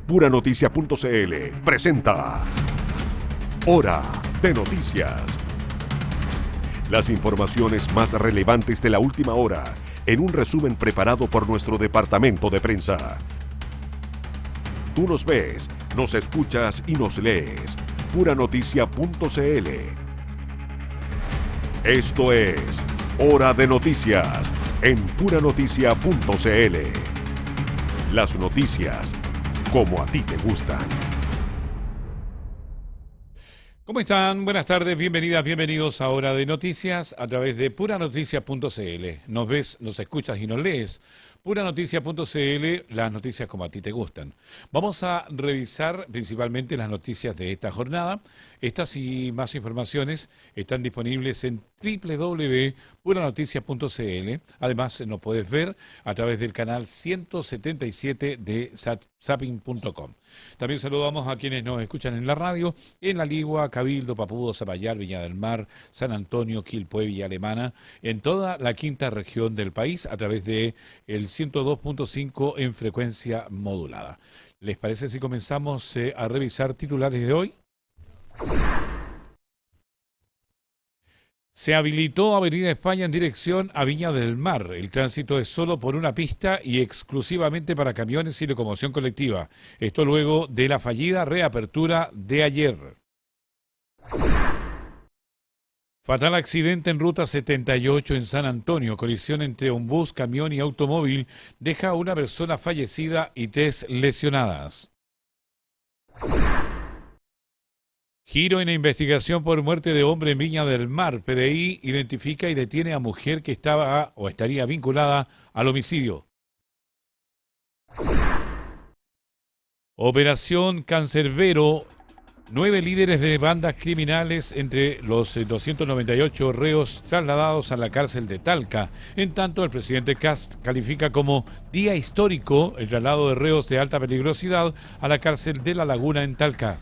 Puranoticia.cl presenta Hora de Noticias. Las informaciones más relevantes de la última hora en un resumen preparado por nuestro departamento de prensa. Tú nos ves, nos escuchas y nos lees. Puranoticia.cl. Esto es Hora de Noticias en Puranoticia.cl. Las noticias como a ti te gustan. ¿Cómo están? Buenas tardes, bienvenidas, bienvenidos a Hora de Noticias a través de Puranoticia.cl. Nos ves, nos escuchas y nos lees. Puranoticia.cl, las noticias como a ti te gustan. Vamos a revisar principalmente las noticias de esta jornada. Estas y más informaciones están disponibles en www.puranoticia.cl. Además, nos puedes ver a través del canal 177 de zapping.com. También saludamos a quienes nos escuchan en la radio, en La Ligua, Cabildo, Papudo, Zapallar, Viña del Mar, San Antonio, Quilpué, Villa Alemana, en toda la quinta región del país a través de el 102.5 en frecuencia modulada. ¿Les parece si comenzamos a revisar titulares de hoy? Se habilitó Avenida España en dirección a Viña del Mar. El tránsito es solo por una pista y exclusivamente para camiones y locomoción colectiva. Esto luego de la fallida reapertura de ayer. Fatal accidente en ruta 78 en San Antonio. Colisión entre un bus, camión y automóvil deja a una persona fallecida y 3 lesionadas. Giro en la investigación por muerte de hombre en Viña del Mar. PDI identifica y detiene a mujer que estaba o estaría vinculada al homicidio. Operación Cancerbero. 9 líderes de bandas criminales entre los 298 reos trasladados a la cárcel de Talca. En tanto, el presidente Kast califica como día histórico el traslado de reos de alta peligrosidad a la cárcel de La Laguna en Talca.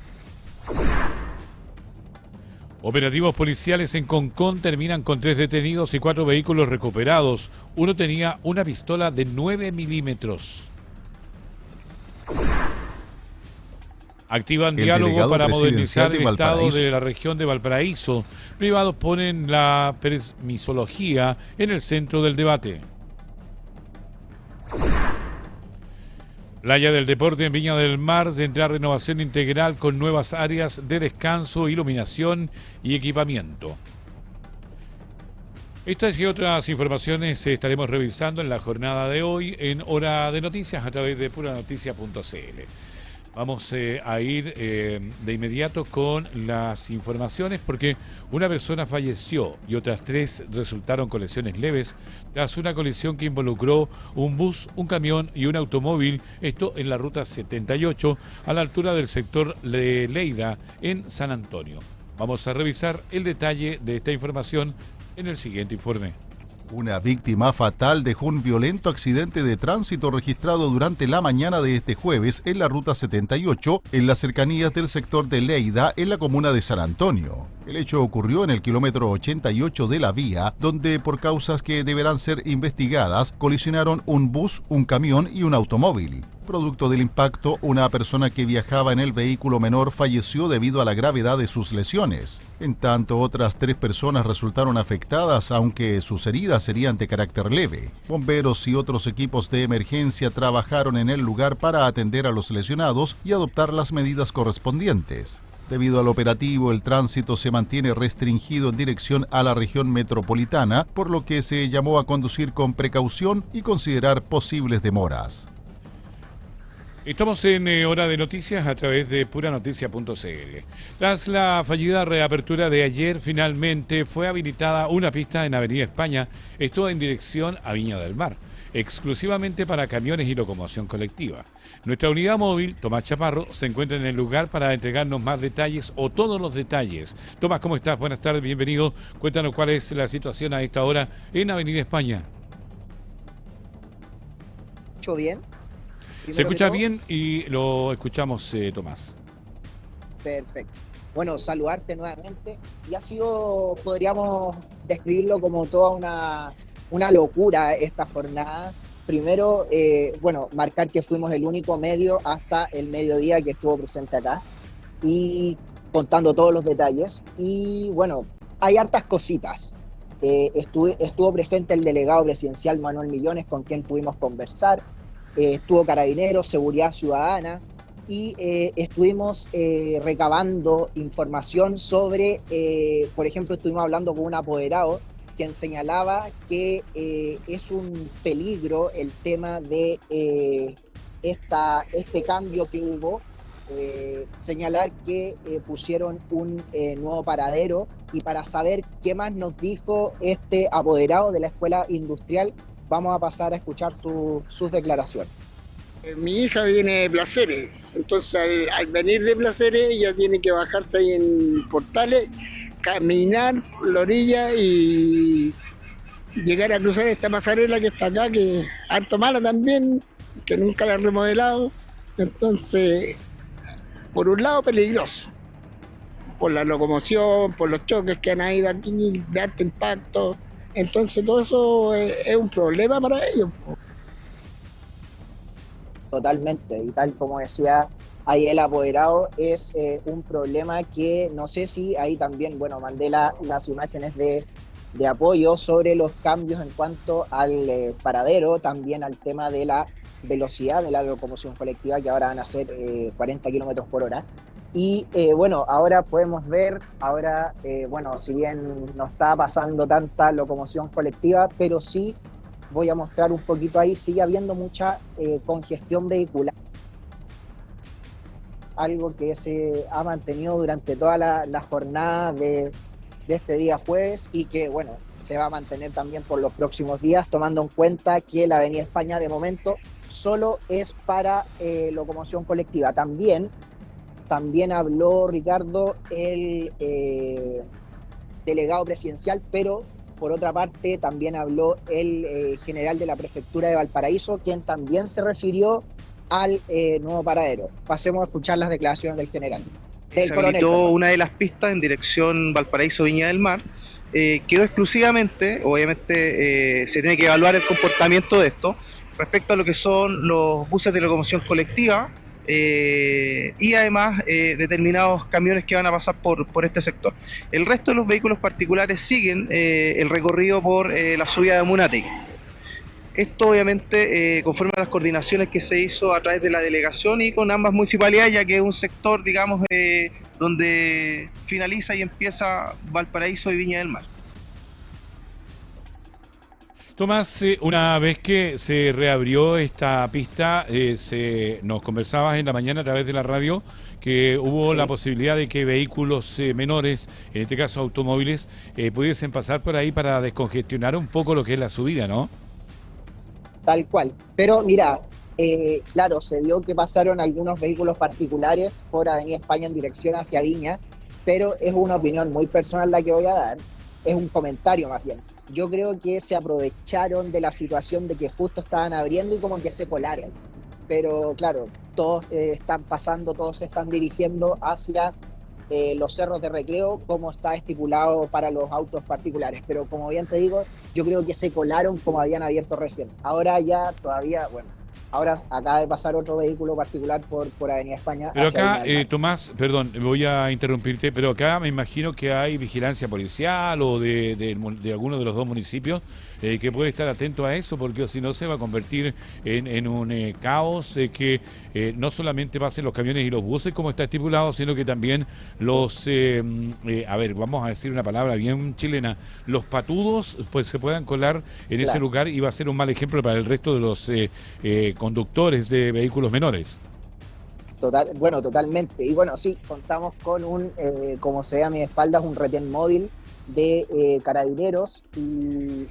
Operativos policiales en Concón terminan con 3 detenidos y 4 vehículos recuperados. Uno tenía una pistola de 9 milímetros. Activan diálogo para modernizar el estado de la región de Valparaíso. Privados ponen la permisología en el centro del debate. Playa del Deporte en Viña del Mar tendrá renovación integral con nuevas áreas de descanso, iluminación y equipamiento. Estas y otras informaciones estaremos revisando en la jornada de hoy en Hora de Noticias a través de puranoticia.cl. Vamos a ir de inmediato con las informaciones porque una persona falleció y otras 3 resultaron con lesiones leves tras una colisión que involucró un bus, un camión y un automóvil, esto en la ruta 78 a la altura del sector de Leida en San Antonio. Vamos a revisar el detalle de esta información en el siguiente informe. Una víctima fatal dejó un violento accidente de tránsito registrado durante la mañana de este jueves en la ruta 78, en las cercanías del sector de Leida, en la comuna de San Antonio. El hecho ocurrió en el kilómetro 88 de la vía, donde por causas que deberán ser investigadas, colisionaron un bus, un camión y un automóvil. Producto del impacto, una persona que viajaba en el vehículo menor falleció debido a la gravedad de sus lesiones. En tanto, otras 3 personas resultaron afectadas, aunque sus heridas serían de carácter leve. Bomberos y otros equipos de emergencia trabajaron en el lugar para atender a los lesionados y adoptar las medidas correspondientes. Debido al operativo, el tránsito se mantiene restringido en dirección a la región metropolitana, por lo que se llamó a conducir con precaución y considerar posibles demoras. Estamos en Hora de Noticias a través de puranoticia.cl. Tras la fallida reapertura de ayer, finalmente fue habilitada una pista en Avenida España, esto en dirección a Viña del Mar, exclusivamente para camiones y locomoción colectiva. Nuestra unidad móvil, Tomás Chaparro, se encuentra en el lugar para entregarnos más detalles o todos los detalles. Tomás, ¿cómo estás? Buenas tardes, bienvenido. Cuéntanos cuál es la situación a esta hora en Avenida España. ¿Escucho bien? Se escucha bien y lo escuchamos, Tomás. Perfecto. Bueno, saludarte nuevamente. Y ha sido, podríamos describirlo como toda una locura esta jornada. primero, marcar que fuimos el único medio hasta el mediodía que estuvo presente acá y contando todos los detalles. Y bueno, hay hartas cositas. Estuvo presente el delegado presidencial Manuel Millones, con quien pudimos conversar. Estuvo Carabineros, Seguridad Ciudadana, y estuvimos recabando información sobre, por ejemplo, estuvimos hablando con un apoderado quien señalaba que es un peligro el tema de este cambio que hubo. Señalar que pusieron un nuevo paradero, y para saber qué más nos dijo este apoderado de la escuela industrial, vamos a pasar a escuchar sus declaraciones. Mi hija viene de Placeres, entonces al venir de Placeres ella tiene que bajarse ahí en Portales, caminar por la orilla y llegar a cruzar esta pasarela que está acá, que es harto mala también, que nunca la han remodelado. Entonces, por un lado peligroso, por la locomoción, por los choques que han habido aquí de alto impacto. Entonces todo eso es un problema para ellos. Totalmente, y tal como decía ahí el apoderado, es un problema que no sé si ahí también, mandé las imágenes de apoyo sobre los cambios en cuanto al paradero, también al tema de la velocidad de la locomoción colectiva, que ahora van a ser 40 kilómetros por hora. Y ahora podemos ver, si bien no está pasando tanta locomoción colectiva, pero sí voy a mostrar un poquito ahí, sigue habiendo mucha congestión vehicular, algo que se ha mantenido durante toda la jornada de este día jueves, y que se va a mantener también por los próximos días, tomando en cuenta que la Avenida España de momento solo es para locomoción colectiva. También habló Ricardo, el delegado presidencial, pero por otra parte también habló el general de la prefectura de Valparaíso, quien también se refirió al nuevo paradero. Pasemos a escuchar las declaraciones del general. Se habilitó una de las pistas en dirección Valparaíso-Viña del Mar. Quedó exclusivamente, obviamente se tiene que evaluar el comportamiento de esto respecto a lo que son los buses de locomoción colectiva, y además determinados camiones que van a pasar por este sector. El resto de los vehículos particulares siguen el recorrido por la subida de Munategui. Esto obviamente conforme a las coordinaciones que se hizo a través de la delegación y con ambas municipalidades, ya que es un sector, digamos, donde finaliza y empieza Valparaíso y Viña del Mar. Tomás, una vez que se reabrió esta pista, nos conversabas en la mañana a través de la radio que hubo la posibilidad de que vehículos menores, en este caso automóviles, pudiesen pasar por ahí para descongestionar un poco lo que es la subida, ¿no? Tal cual. Pero mira, claro, se vio que pasaron algunos vehículos particulares por Avenida España en dirección hacia Viña, pero es una opinión muy personal la que voy a dar, es un comentario más bien. Yo creo que se aprovecharon de la situación de que justo estaban abriendo y como que se colaron. Pero claro, todos están pasando, todos se están dirigiendo hacia los cerros de recreo, como está estipulado para los autos particulares. Pero como bien te digo, yo creo que se colaron como habían abierto recién. Ahora ya todavía, ahora acaba de pasar otro vehículo particular por Avenida España. Pero acá, Tomás, perdón, voy a interrumpirte, pero acá me imagino que hay vigilancia policial o de alguno de los dos municipios que puede estar atento a eso, porque si no se va a convertir en un caos que no solamente pasen los camiones y los buses como está estipulado, sino que también los, vamos a decir una palabra bien chilena, los patudos pues se puedan colar en ese lugar, y va a ser un mal ejemplo para el resto de los conductores de vehículos menores. Totalmente. Y sí, contamos con un, como se ve a mi espalda, un retén móvil de Carabineros, y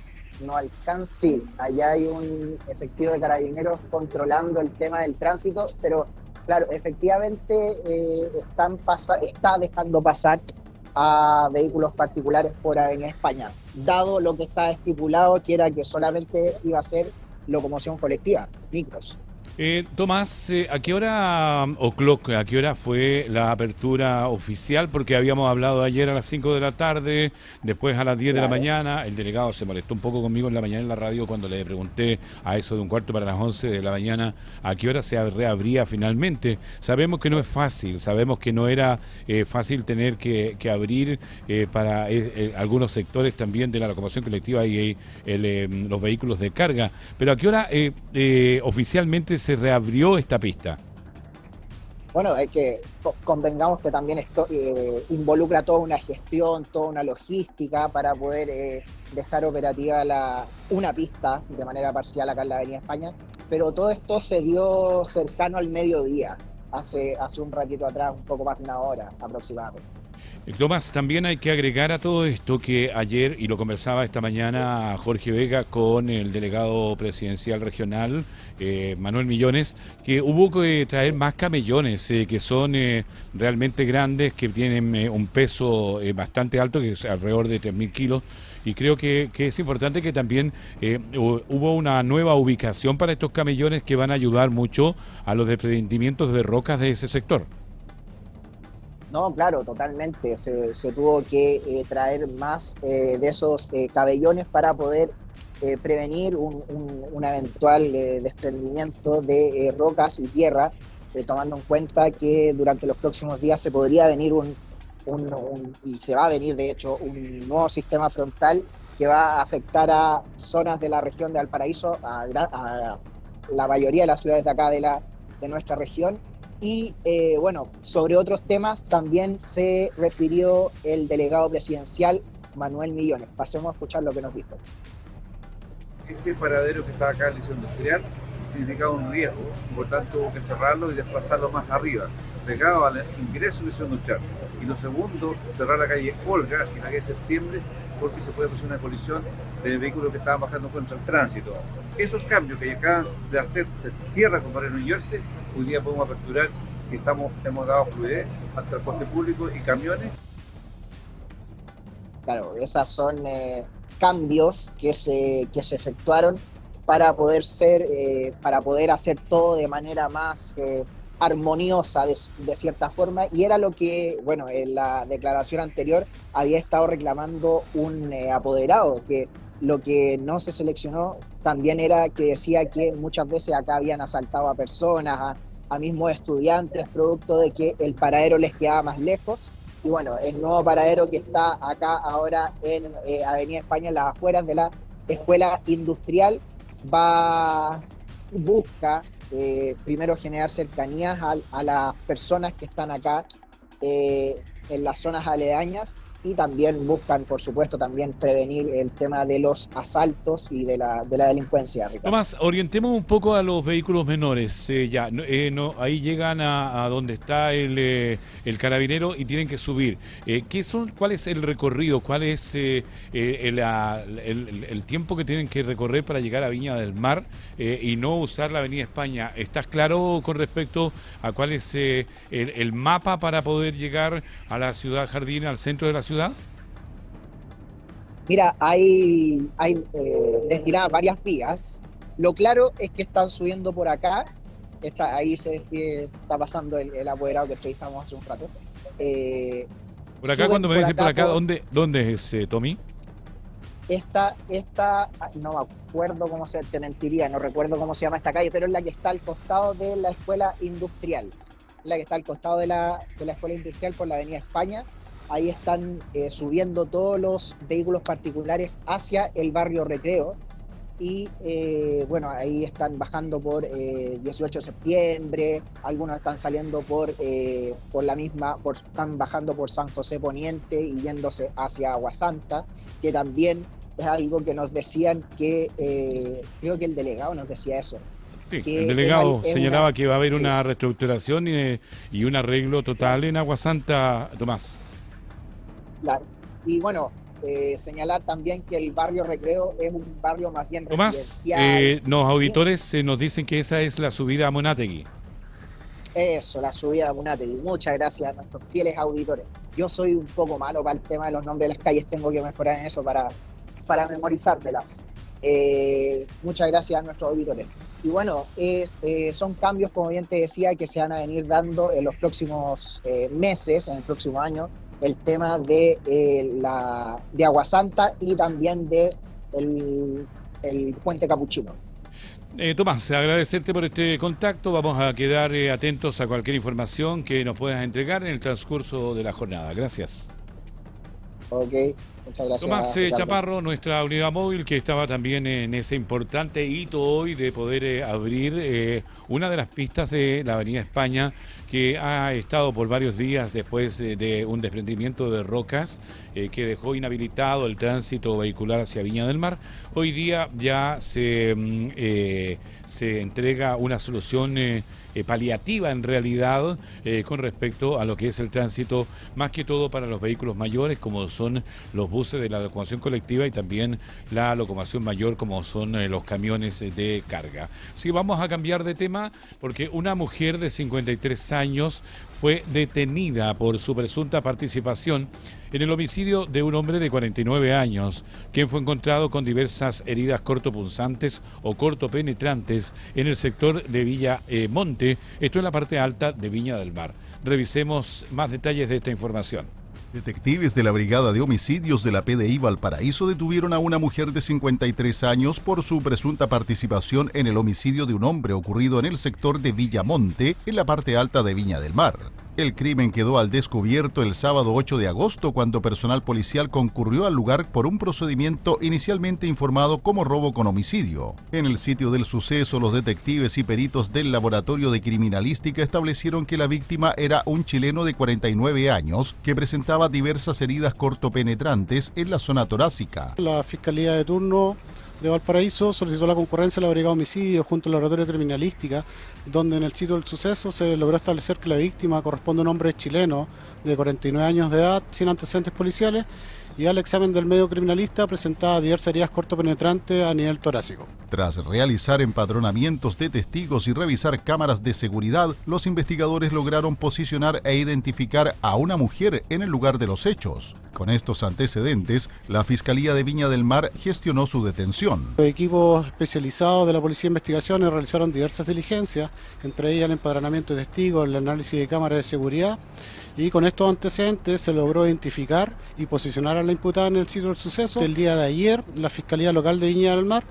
no alcanza, sí, allá hay un efectivo de Carabineros controlando el tema del tránsito, pero claro, efectivamente está dejando pasar a vehículos particulares por Avenida España, dado lo que está estipulado, que era que solamente iba a ser locomoción colectiva, micros. Tomás, ¿a qué hora, a qué hora fue la apertura oficial? Porque habíamos hablado ayer a las 5 de la tarde, después a las 10 de la mañana. El delegado se molestó un poco conmigo en la mañana en la radio cuando le pregunté a eso de un cuarto para las 11 de la mañana a qué hora se reabría finalmente. Sabemos que no es fácil, sabemos que no era fácil tener que abrir para algunos sectores también de la locomoción colectiva y los vehículos de carga. Pero ¿a qué hora oficialmente se reabrió esta pista? Bueno, hay que convengamos que también esto involucra toda una gestión, toda una logística para poder dejar operativa una pista de manera parcial acá en la Avenida España, pero todo esto se dio cercano al mediodía, hace un ratito atrás, un poco más de una hora aproximadamente. Tomás, también hay que agregar a todo esto que ayer, y lo conversaba esta mañana Jorge Vega con el delegado presidencial regional, Manuel Millones, que hubo que traer más camellones, que son realmente grandes, que tienen un peso bastante alto, que es alrededor de 3.000 kilos, y creo que es importante que también hubo una nueva ubicación para estos camellones que van a ayudar mucho a los desprendimientos de rocas de ese sector. No, claro, totalmente. Se tuvo que traer más de esos cabellones para poder prevenir un eventual desprendimiento de rocas y tierra, tomando en cuenta que durante los próximos días se podría venir y se va a venir de hecho un nuevo sistema frontal que va a afectar a zonas de la región de Valparaíso, a la mayoría de las ciudades de acá de nuestra región. Y bueno, sobre otros temas también se refirió el delegado presidencial Manuel Millones. Pasemos a escuchar lo que nos dijo. Este paradero que está acá en el liceo industrial significaba un riesgo, por tanto hubo que cerrarlo y desplazarlo más arriba, pegado al ingreso del liceo industrial. Y lo segundo, cerrar la calle Olga y la calle Septiembre, porque se puede producir una colisión de vehículos que estaban bajando contra el tránsito. Esos cambios que acaban de hacer, se cierra con Barrio New Jersey, hoy día podemos aperturar que hemos dado fluidez al transporte público y camiones. Claro, esas son cambios que se efectuaron para poder hacer todo de manera más armoniosa de cierta forma, y era lo que, bueno, en la declaración anterior había estado reclamando un apoderado, que lo que no se seleccionó también era que decía que muchas veces acá habían asaltado a personas, a mismos estudiantes, producto de que el paradero les quedaba más lejos. Y bueno, el nuevo paradero que está acá ahora en Avenida España, en las afueras de la Escuela Industrial, busca primero generar cercanías a las personas que están acá en las zonas aledañas, y también buscan, por supuesto, también prevenir el tema de los asaltos y de la delincuencia, Ricardo. Tomás, orientemos un poco a los vehículos menores. Ahí llegan a donde está el carabinero y tienen que subir. ¿Cuál es el recorrido? ¿Cuál es el tiempo que tienen que recorrer para llegar a Viña del Mar y no usar la Avenida España? ¿Estás claro con respecto a cuál es el mapa para poder llegar a la ciudad Jardín, al centro de la ciudad? Mira, hay destinadas varias vías. Lo claro es que están subiendo por acá. Ahí está pasando el apoderado que entrevistamos hace un rato. Por acá, cuando me dicen por acá, ¿dónde es, Tommy? Esta, no me acuerdo cómo te mentiría, no recuerdo cómo se llama esta calle, pero es la que está al costado de la Escuela Industrial. La que está al costado de la Escuela Industrial por la Avenida España. Ahí están subiendo todos los vehículos particulares hacia el barrio Recreo, y bueno, ahí están bajando por 18 de septiembre, algunos están saliendo están bajando por San José Poniente y yéndose hacia Aguasanta, que también es algo que nos decían que, creo que el delegado nos decía eso. Sí, el delegado señalaba que va a haber una reestructuración y un arreglo total en Aguasanta, Tomás. Claro. Y bueno, señalar también que el barrio Recreo es un barrio más bien residencial. Los auditores nos dicen que esa es la subida a Monátegui. Eso, la subida a Monátegui. Muchas gracias a nuestros fieles auditores. Yo soy un poco malo para el tema de los nombres de las calles, tengo que mejorar en eso para memorizármelas. Muchas gracias a nuestros auditores. Y bueno, son cambios, como bien te decía, que se van a venir dando en los próximos meses, en el próximo año, el tema de Agua Santa y también de el Puente Capuchino. Tomás, agradecerte por este contacto. Vamos a quedar atentos a cualquier información que nos puedas entregar en el transcurso de la jornada. Gracias. Ok, muchas gracias. Tomás Chaparro, nuestra unidad móvil, que estaba también en ese importante hito hoy de poder abrir una de las pistas de la Avenida España, que ha estado por varios días después de un desprendimiento de rocas que dejó inhabilitado el tránsito vehicular hacia Viña del Mar. Hoy día ya se entrega una solución paliativa en realidad con respecto a lo que es el tránsito, más que todo para los vehículos mayores, como son los buses de la locomoción colectiva, y también la locomoción mayor, como son los camiones de carga. Sí, vamos a cambiar de tema, porque una mujer de 53 años fue detenida por su presunta participación en el homicidio de un hombre de 49 años, quien fue encontrado con diversas heridas cortopunzantes o cortopenetrantes en el sector de Villa Monte, esto en la parte alta de Viña del Mar. Revisemos más detalles de esta información. Detectives de la Brigada de Homicidios de la PDI Valparaíso detuvieron a una mujer de 53 años por su presunta participación en el homicidio de un hombre ocurrido en el sector de Villamonte, en la parte alta de Viña del Mar. El crimen quedó al descubierto el sábado 8 de agosto cuando personal policial concurrió al lugar por un procedimiento inicialmente informado como robo con homicidio. En el sitio del suceso, los detectives y peritos del Laboratorio de Criminalística establecieron que la víctima era un chileno de 49 años que presentaba diversas heridas cortopenetrantes en la zona torácica. La Fiscalía de turno de Valparaíso solicitó la concurrencia de la Brigada de Homicidios junto al Laboratorio de Criminalística, donde en el sitio del suceso se logró establecer que la víctima corresponde a un hombre chileno de 49 años de edad, sin antecedentes policiales, y al examen del medio criminalista presentaba diversas heridas cortopenetrantes a nivel torácico. Tras realizar empadronamientos de testigos y revisar cámaras de seguridad, los investigadores lograron posicionar e identificar a una mujer en el lugar de los hechos. Con estos antecedentes, la Fiscalía de Viña del Mar gestionó su detención. Los equipos especializados de la Policía de Investigaciones realizaron diversas diligencias, entre ellas el empadronamiento de testigos, el análisis de cámaras de seguridad, y con estos antecedentes se logró identificar y posicionar a la imputada en el sitio del suceso. El día de ayer, la Fiscalía Local de Viña del Mar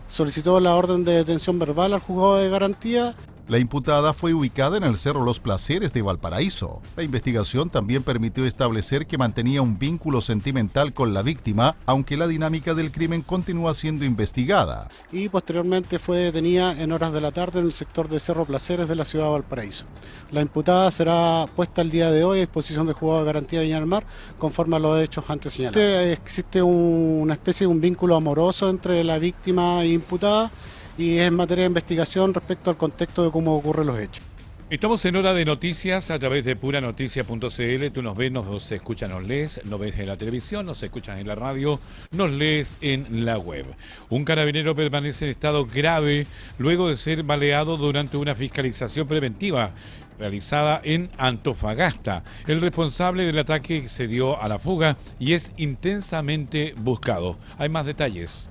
solicitó la orden de detención verbal al juzgado de garantía. La imputada fue ubicada en el Cerro Los Placeres de Valparaíso. La investigación también permitió establecer que mantenía un vínculo sentimental con la víctima, aunque la dinámica del crimen continúa siendo investigada. Y posteriormente fue detenida en horas de la tarde en el sector de Cerro Placeres de la ciudad de Valparaíso. La imputada será puesta el día de hoy a disposición del juzgado de garantía de Viña del Mar, conforme a los hechos antes señalados. Existe una especie de un vínculo amoroso entre la víctima e imputada, y es en materia de investigación respecto al contexto de cómo ocurren los hechos. Estamos en hora de noticias a través de puranoticias.cl. Tú nos ves, nos escuchas, nos lees, nos ves en la televisión, nos escuchas en la radio, nos lees en la web. Un carabinero permanece en estado grave luego de ser baleado durante una fiscalización preventiva realizada en Antofagasta. El responsable del ataque se dio a la fuga y es intensamente buscado. Hay más detalles.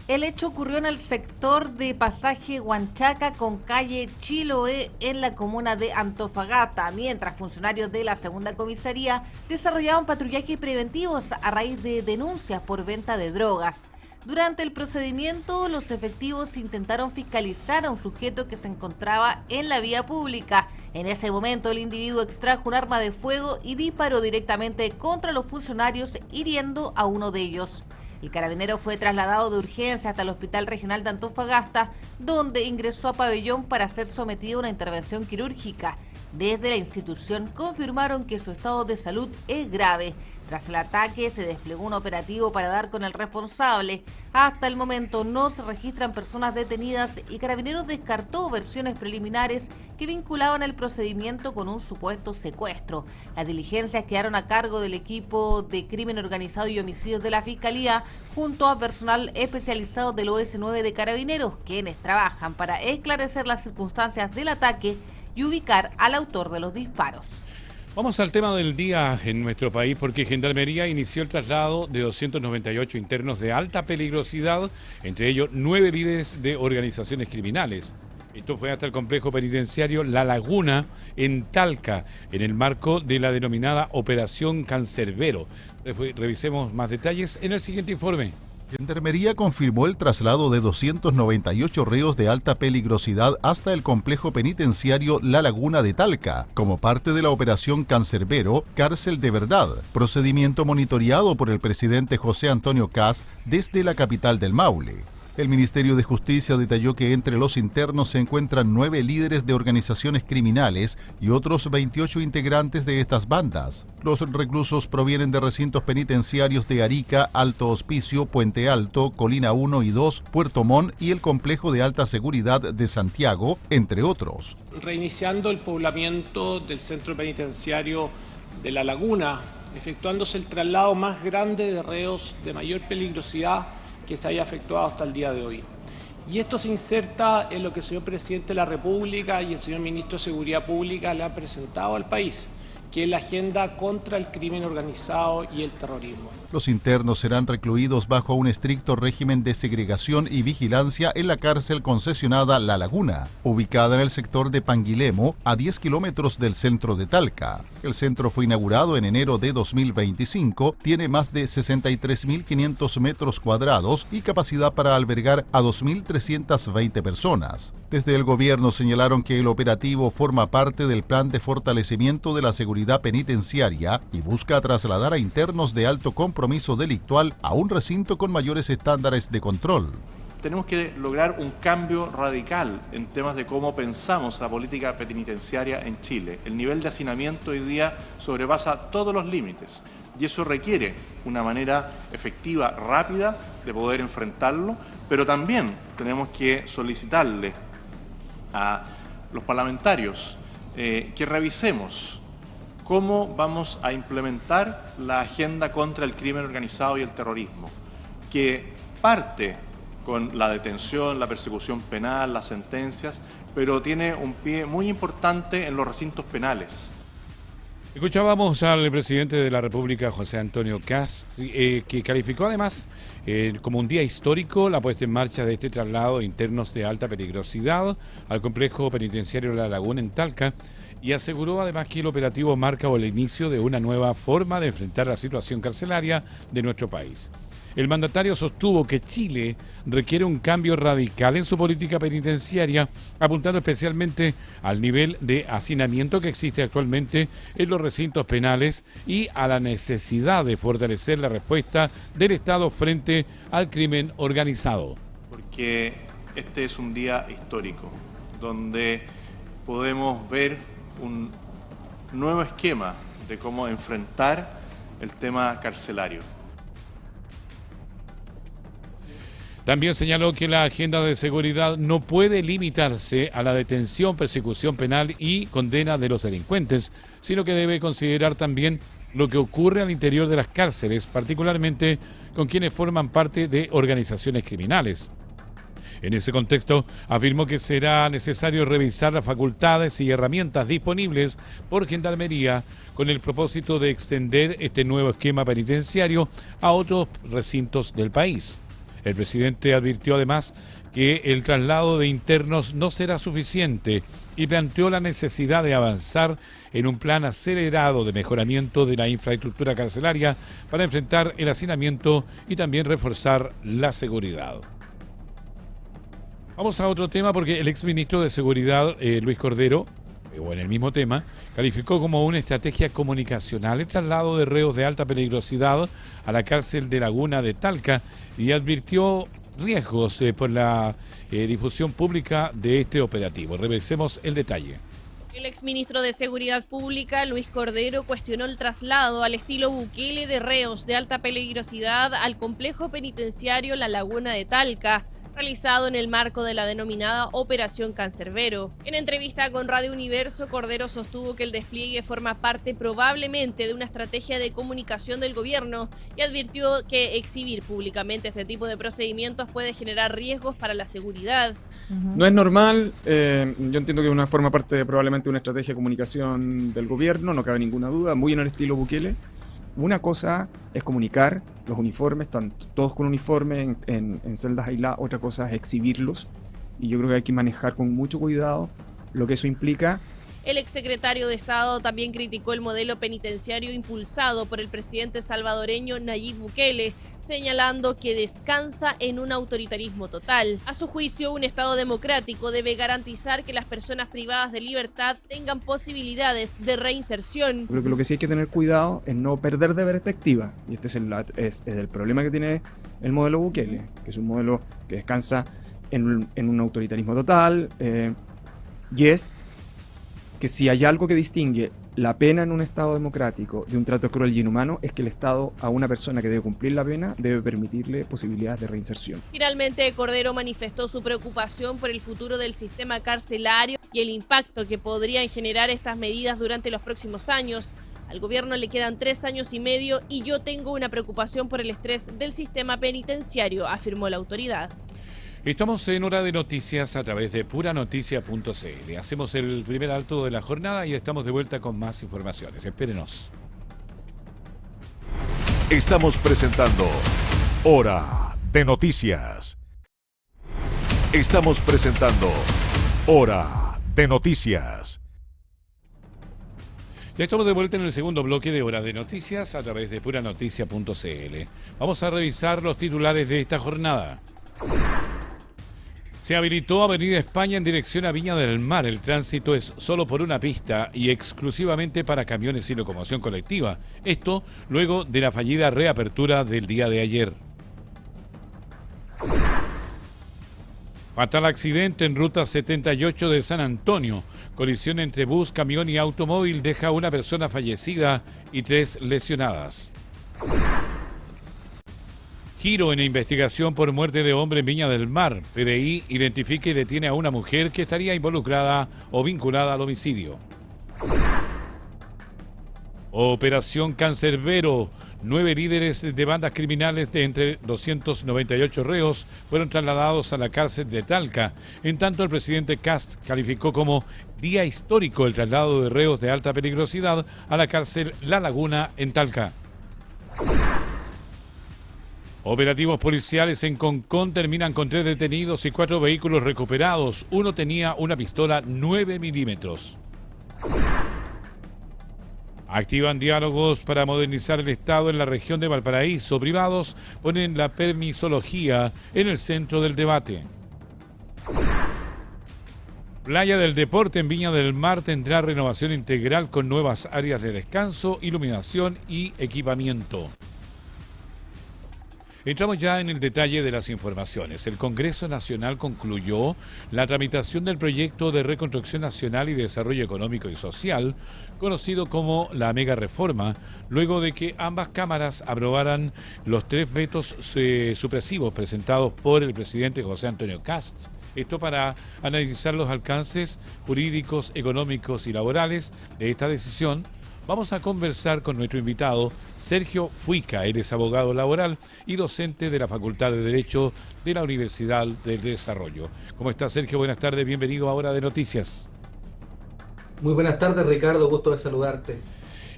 El hecho ocurrió en el sector de Pasaje Huanchaca con calle Chiloé en la comuna de Antofagasta, mientras funcionarios de la segunda comisaría desarrollaban patrullajes preventivos a raíz de denuncias por venta de drogas. Durante el procedimiento, los efectivos intentaron fiscalizar a un sujeto que se encontraba en la vía pública. En ese momento, el individuo extrajo un arma de fuego y disparó directamente contra los funcionarios, hiriendo a uno de ellos. El carabinero fue trasladado de urgencia hasta el Hospital Regional de Antofagasta, donde ingresó a pabellón para ser sometido a una intervención quirúrgica. Desde la institución confirmaron que su estado de salud es grave. Tras el ataque se desplegó un operativo para dar con el responsable. Hasta el momento no se registran personas detenidas y Carabineros descartó versiones preliminares que vinculaban el procedimiento con un supuesto secuestro. Las diligencias quedaron a cargo del equipo de crimen organizado y homicidios de la Fiscalía junto a personal especializado del OS9 de Carabineros, quienes trabajan para esclarecer las circunstancias del ataque y ubicar al autor de los disparos. Vamos al tema del día en nuestro país, porque Gendarmería inició el traslado de 298 internos de alta peligrosidad, entre ellos 9 líderes de organizaciones criminales. Esto fue hasta el complejo penitenciario La Laguna, en Talca, en el marco de la denominada Operación Cancerbero. Revisemos más detalles en el siguiente informe. Gendarmería confirmó el traslado de 298 reos de alta peligrosidad hasta el complejo penitenciario La Laguna de Talca, como parte de la operación Cancerbero, Cárcel de Verdad, procedimiento monitoreado por el presidente José Antonio Kast desde la capital del Maule. El Ministerio de Justicia detalló que entre los internos se encuentran 9 líderes de organizaciones criminales y otros 28 integrantes de estas bandas. Los reclusos provienen de recintos penitenciarios de Arica, Alto Hospicio, Puente Alto, Colina 1 y 2, Puerto Montt y el complejo de alta seguridad de Santiago, entre otros. Reiniciando el poblamiento del centro penitenciario de La Laguna, efectuándose el traslado más grande de reos de mayor peligrosidad que se haya efectuado hasta el día de hoy. Y esto se inserta en lo que el señor Presidente de la República y el señor Ministro de Seguridad Pública le han presentado al país, que es la agenda contra el crimen organizado y el terrorismo. Los internos serán recluidos bajo un estricto régimen de segregación y vigilancia en la cárcel concesionada La Laguna, ubicada en el sector de Panguilemo, a 10 kilómetros del centro de Talca. El centro fue inaugurado en enero de 2025, tiene más de 63.500 metros cuadrados y capacidad para albergar a 2.320 personas. Desde el gobierno señalaron que el operativo forma parte del plan de fortalecimiento de la seguridad penitenciaria y busca trasladar a internos de alto compromiso delictual a un recinto con mayores estándares de control. Tenemos que lograr un cambio radical en temas de cómo pensamos la política penitenciaria en Chile. El nivel de hacinamiento hoy día sobrepasa todos los límites y eso requiere una manera efectiva, rápida de poder enfrentarlo, pero también tenemos que solicitarle a los parlamentarios que revisemos cómo vamos a implementar la agenda contra el crimen organizado y el terrorismo, que parte con la detención, la persecución penal, las sentencias, pero tiene un pie muy importante en los recintos penales. Escuchábamos al presidente de la República, José Antonio Kast, que calificó además como un día histórico la puesta en marcha de este traslado de internos de alta peligrosidad al complejo penitenciario La Laguna en Talca, y aseguró además que el operativo marca el inicio de una nueva forma de enfrentar la situación carcelaria de nuestro país. El mandatario sostuvo que Chile requiere un cambio radical en su política penitenciaria, apuntando especialmente al nivel de hacinamiento que existe actualmente en los recintos penales y a la necesidad de fortalecer la respuesta del Estado frente al crimen organizado. Porque este es un día histórico, donde podemos ver un nuevo esquema de cómo enfrentar el tema carcelario. También señaló que la agenda de seguridad no puede limitarse a la detención, persecución penal y condena de los delincuentes, sino que debe considerar también lo que ocurre al interior de las cárceles, particularmente con quienes forman parte de organizaciones criminales. En ese contexto, afirmó que será necesario revisar las facultades y herramientas disponibles por Gendarmería con el propósito de extender este nuevo esquema penitenciario a otros recintos del país. El presidente advirtió además que el traslado de internos no será suficiente y planteó la necesidad de avanzar en un plan acelerado de mejoramiento de la infraestructura carcelaria para enfrentar el hacinamiento y también reforzar la seguridad. Vamos a otro tema porque el exministro de Seguridad, Luis Cordero, o en el mismo tema, calificó como una estrategia comunicacional el traslado de reos de alta peligrosidad a la cárcel de Laguna de Talca y advirtió riesgos por la difusión pública de este operativo. Revisemos el detalle. El exministro de Seguridad Pública, Luis Cordero, cuestionó el traslado al estilo Bukele de reos de alta peligrosidad al complejo penitenciario La Laguna de Talca. realizado en el marco de la denominada Operación Cancerbero. En entrevista con Radio Universo, Cordero sostuvo que el despliegue forma parte probablemente de una estrategia de comunicación del gobierno y advirtió que exhibir públicamente este tipo de procedimientos puede generar riesgos para la seguridad. No es normal, yo entiendo que forma parte probablemente de una estrategia de comunicación del gobierno, no cabe ninguna duda, muy en el estilo Bukele. Una cosa es comunicar los uniformes, están todos con uniforme en celdas aisladas, otra cosa es exhibirlos, y yo creo que hay que manejar con mucho cuidado lo que eso implica. El exsecretario de Estado también criticó el modelo penitenciario impulsado por el presidente salvadoreño Nayib Bukele, señalando que descansa en un autoritarismo total. A su juicio, un Estado democrático debe garantizar que las personas privadas de libertad tengan posibilidades de reinserción. Creo que lo que sí hay que tener cuidado es no perder de perspectiva, y este es el problema que tiene el modelo Bukele, que es un modelo que descansa en un autoritarismo total, y es que si hay algo que distingue la pena en un Estado democrático de un trato cruel y inhumano, es que el Estado a una persona que debe cumplir la pena debe permitirle posibilidades de reinserción. Finalmente, Cordero manifestó su preocupación por el futuro del sistema carcelario y el impacto que podrían generar estas medidas durante los próximos años. Al gobierno le quedan 3 años y medio y yo tengo una preocupación por el estrés del sistema penitenciario, afirmó la autoridad. Estamos en Hora de Noticias a través de puranoticia.cl. Hacemos el primer alto de la jornada y estamos de vuelta con más informaciones. Espérenos. Estamos presentando Hora de Noticias. Estamos presentando Hora de Noticias. Ya estamos de vuelta en el segundo bloque de Hora de Noticias a través de puranoticia.cl. Vamos a revisar los titulares de esta jornada. Se habilitó Avenida España en dirección a Viña del Mar. El tránsito es solo por una pista y exclusivamente para camiones y locomoción colectiva. Esto luego de la fallida reapertura del día de ayer. Fatal accidente en ruta 78 de San Antonio. Colisión entre bus, camión y automóvil deja una persona fallecida y 3 lesionadas. Giro en investigación por muerte de hombre en Viña del Mar. PDI identifica y detiene a una mujer que estaría involucrada o vinculada al homicidio. Operación Cancerbero. 9 líderes de bandas criminales de entre 298 reos fueron trasladados a la cárcel de Talca. En tanto, el presidente Kast calificó como día histórico el traslado de reos de alta peligrosidad a la cárcel La Laguna en Talca. Operativos policiales en Concón terminan con 3 detenidos y 4 vehículos recuperados. Uno tenía una pistola 9 milímetros. Activan diálogos para modernizar el Estado en la región de Valparaíso. Privados ponen la permisología en el centro del debate. Playa del Deporte en Viña del Mar tendrá renovación integral con nuevas áreas de descanso, iluminación y equipamiento. Entramos ya en el detalle de las informaciones. El Congreso Nacional concluyó la tramitación del proyecto de Reconstrucción Nacional y Desarrollo Económico y Social, conocido como la Mega Reforma, luego de que ambas cámaras aprobaran los 3 vetos supresivos presentados por el presidente José Antonio Kast. Esto para analizar los alcances jurídicos, económicos y laborales de esta decisión. Vamos a conversar con nuestro invitado, Sergio Fuica. Él es abogado laboral y docente de la Facultad de Derecho de la Universidad del Desarrollo. ¿Cómo está, Sergio? Buenas tardes, bienvenido a Hora de Noticias. Muy buenas tardes, Ricardo, gusto de saludarte.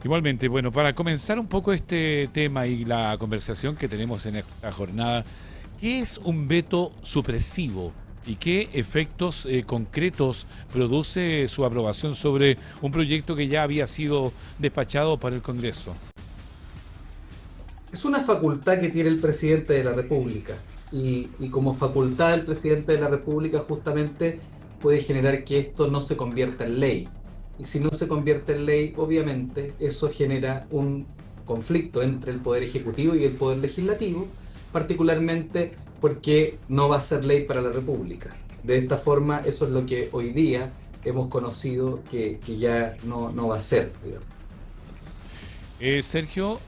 Igualmente, bueno, para comenzar un poco este tema y la conversación que tenemos en esta jornada, ¿qué es un veto supresivo? ¿Y qué efectos concretos produce su aprobación sobre un proyecto que ya había sido despachado para el Congreso? Es una facultad que tiene el presidente de la República y como facultad del presidente de la República justamente puede generar que esto no se convierta en ley. Y si no se convierte en ley, obviamente eso genera un conflicto entre el Poder Ejecutivo y el Poder Legislativo, particularmente porque no va a ser ley para la República. De esta forma, eso es lo que hoy día hemos conocido que ya no va a ser, digamos. Sergio,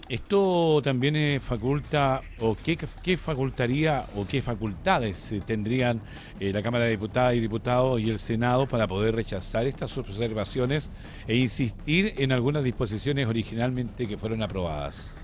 Esto también faculta, o qué facultaría, o qué facultades tendrían la Cámara de Diputadas y Diputados y el Senado para poder rechazar estas observaciones e insistir en algunas disposiciones originalmente que fueron aprobadas.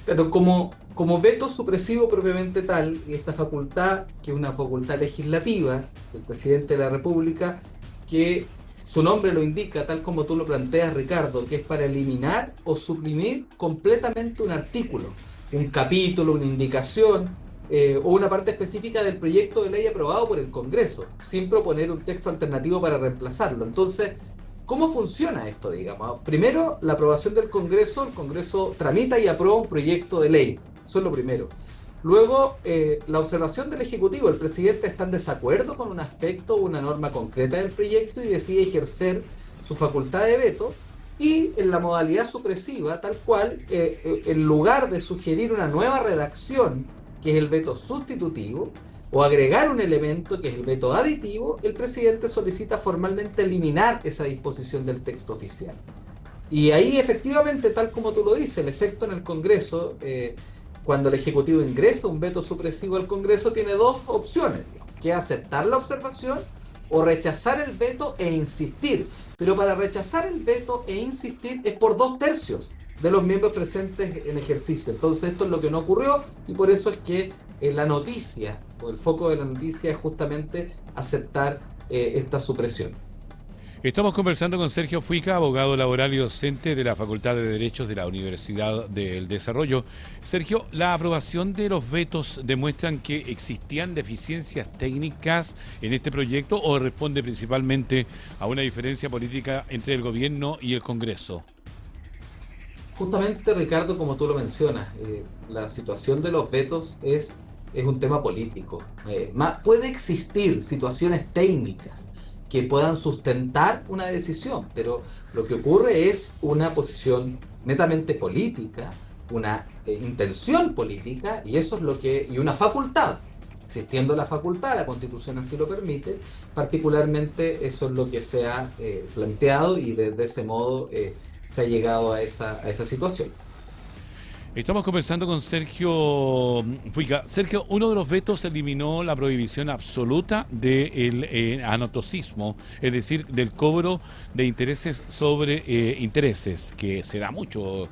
Pero como veto supresivo propiamente tal, y esta facultad, que es una facultad legislativa del presidente de la República, que su nombre lo indica, tal como tú lo planteas, Ricardo, que es para eliminar o suprimir completamente un artículo, un capítulo, una indicación o una parte específica del proyecto de ley aprobado por el Congreso, sin proponer un texto alternativo para reemplazarlo. Entonces, ¿cómo funciona esto, digamos? Primero, la aprobación del Congreso, el Congreso tramita y aprueba un proyecto de ley, eso es lo primero. Luego, la observación del Ejecutivo, el presidente está en desacuerdo con un aspecto o una norma concreta del proyecto y decide ejercer su facultad de veto, y en la modalidad supresiva, tal cual, en lugar de sugerir una nueva redacción, que es el veto sustitutivo, o agregar un elemento, que es el veto aditivo, el presidente solicita formalmente eliminar esa disposición del texto oficial. Y ahí, efectivamente, tal como tú lo dices, el efecto en el Congreso, cuando el Ejecutivo ingresa un veto supresivo al Congreso, tiene dos opciones, digamos, que es aceptar la observación o rechazar el veto e insistir. Pero para rechazar el veto e insistir es por 2/3 de los miembros presentes en ejercicio. Entonces esto es lo que no ocurrió, y por eso es que la noticia, o el foco de la noticia, es justamente aceptar esta supresión. Estamos conversando con Sergio Fuica, abogado laboral y docente de la Facultad de Derechos de la Universidad del Desarrollo. Sergio, ¿la aprobación de los vetos demuestran que existían deficiencias técnicas en este proyecto o responde principalmente a una diferencia política entre el gobierno y el Congreso? Justamente, Ricardo, como tú lo mencionas, la situación de los vetos es un tema político. Puede existir situaciones técnicas que puedan sustentar una decisión, pero lo que ocurre es una posición netamente política, una intención política, y eso es lo que, y una facultad. Existiendo la facultad, la Constitución así lo permite, particularmente eso es lo que se ha planteado, y de ese modo se ha llegado a esa situación. Estamos conversando con Sergio Fuica. Sergio, uno de los vetos eliminó la prohibición absoluta del anotocismo, es decir, del cobro de intereses sobre intereses, que se da mucho,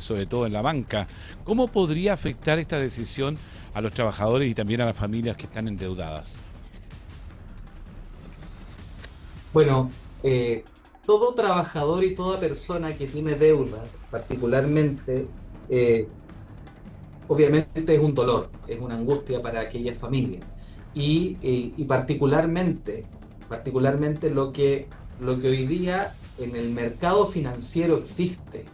sobre todo en la banca. ¿Cómo podría afectar esta decisión a los trabajadores y también a las familias que están endeudadas? Bueno, todo trabajador y toda persona que tiene deudas, particularmente, obviamente es un dolor, es una angustia para aquella familia, y particularmente lo que hoy día en el mercado financiero existe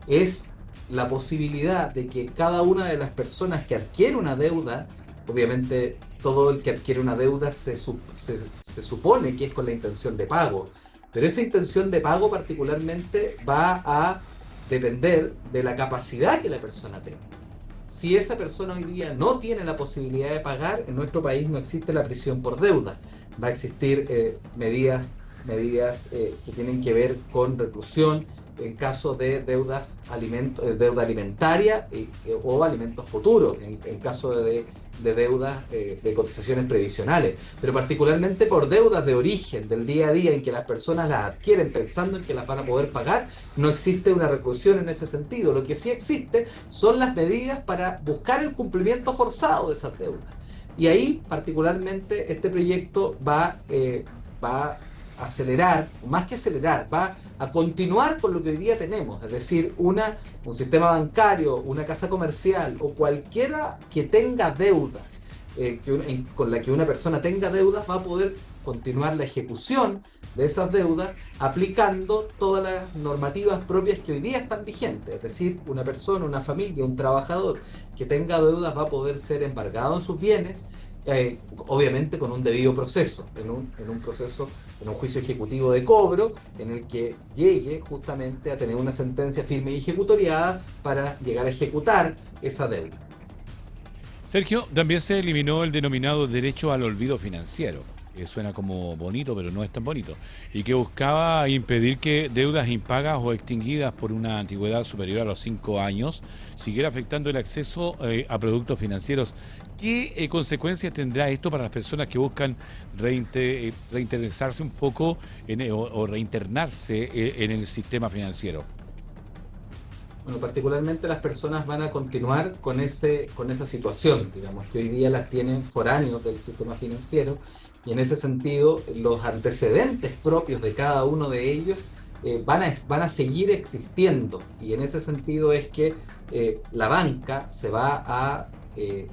es la posibilidad de que cada una de las personas que adquiere una deuda, obviamente todo el que adquiere una deuda se supone que es con la intención de pago, pero esa intención de pago particularmente va a depender de la capacidad que la persona tenga. Si esa persona hoy día no tiene la posibilidad de pagar, en nuestro país no existe la prisión por deuda. Va a existir medidas que tienen que ver con reclusión en caso de deuda alimentaria o alimentos futuros, en caso de deudas de cotizaciones previsionales, pero particularmente por deudas de origen, del día a día, en que las personas las adquieren pensando en que las van a poder pagar, no existe una reclusión en ese sentido. Lo que sí existe son las medidas para buscar el cumplimiento forzado de esas deudas. Y ahí, particularmente, este proyecto va a acelerar, más que acelerar, va a continuar con lo que hoy día tenemos, es decir, un sistema bancario, una casa comercial o cualquiera que tenga deudas, con la que una persona tenga deudas, va a poder continuar la ejecución de esas deudas aplicando todas las normativas propias que hoy día están vigentes, es decir, una persona, una familia, un trabajador que tenga deudas va a poder ser embargado en sus bienes, obviamente con un debido proceso, en un juicio ejecutivo de cobro, en el que llegue justamente a tener una sentencia firme y ejecutoriada para llegar a ejecutar esa deuda. Sergio, también se eliminó el denominado derecho al olvido financiero. suena como bonito, pero no es tan bonito, y que buscaba impedir que deudas impagas o extinguidas por una antigüedad superior a los 5 años siguiera afectando el acceso a productos financieros. ¿Qué consecuencias tendrá esto para las personas que buscan reinteresarse un poco o reinternarse en el sistema financiero? Bueno, particularmente las personas van a continuar con esa situación, digamos, que hoy día las tienen foráneos del sistema financiero, y en ese sentido los antecedentes propios de cada uno de ellos van a seguir existiendo, y en ese sentido es que la banca se va a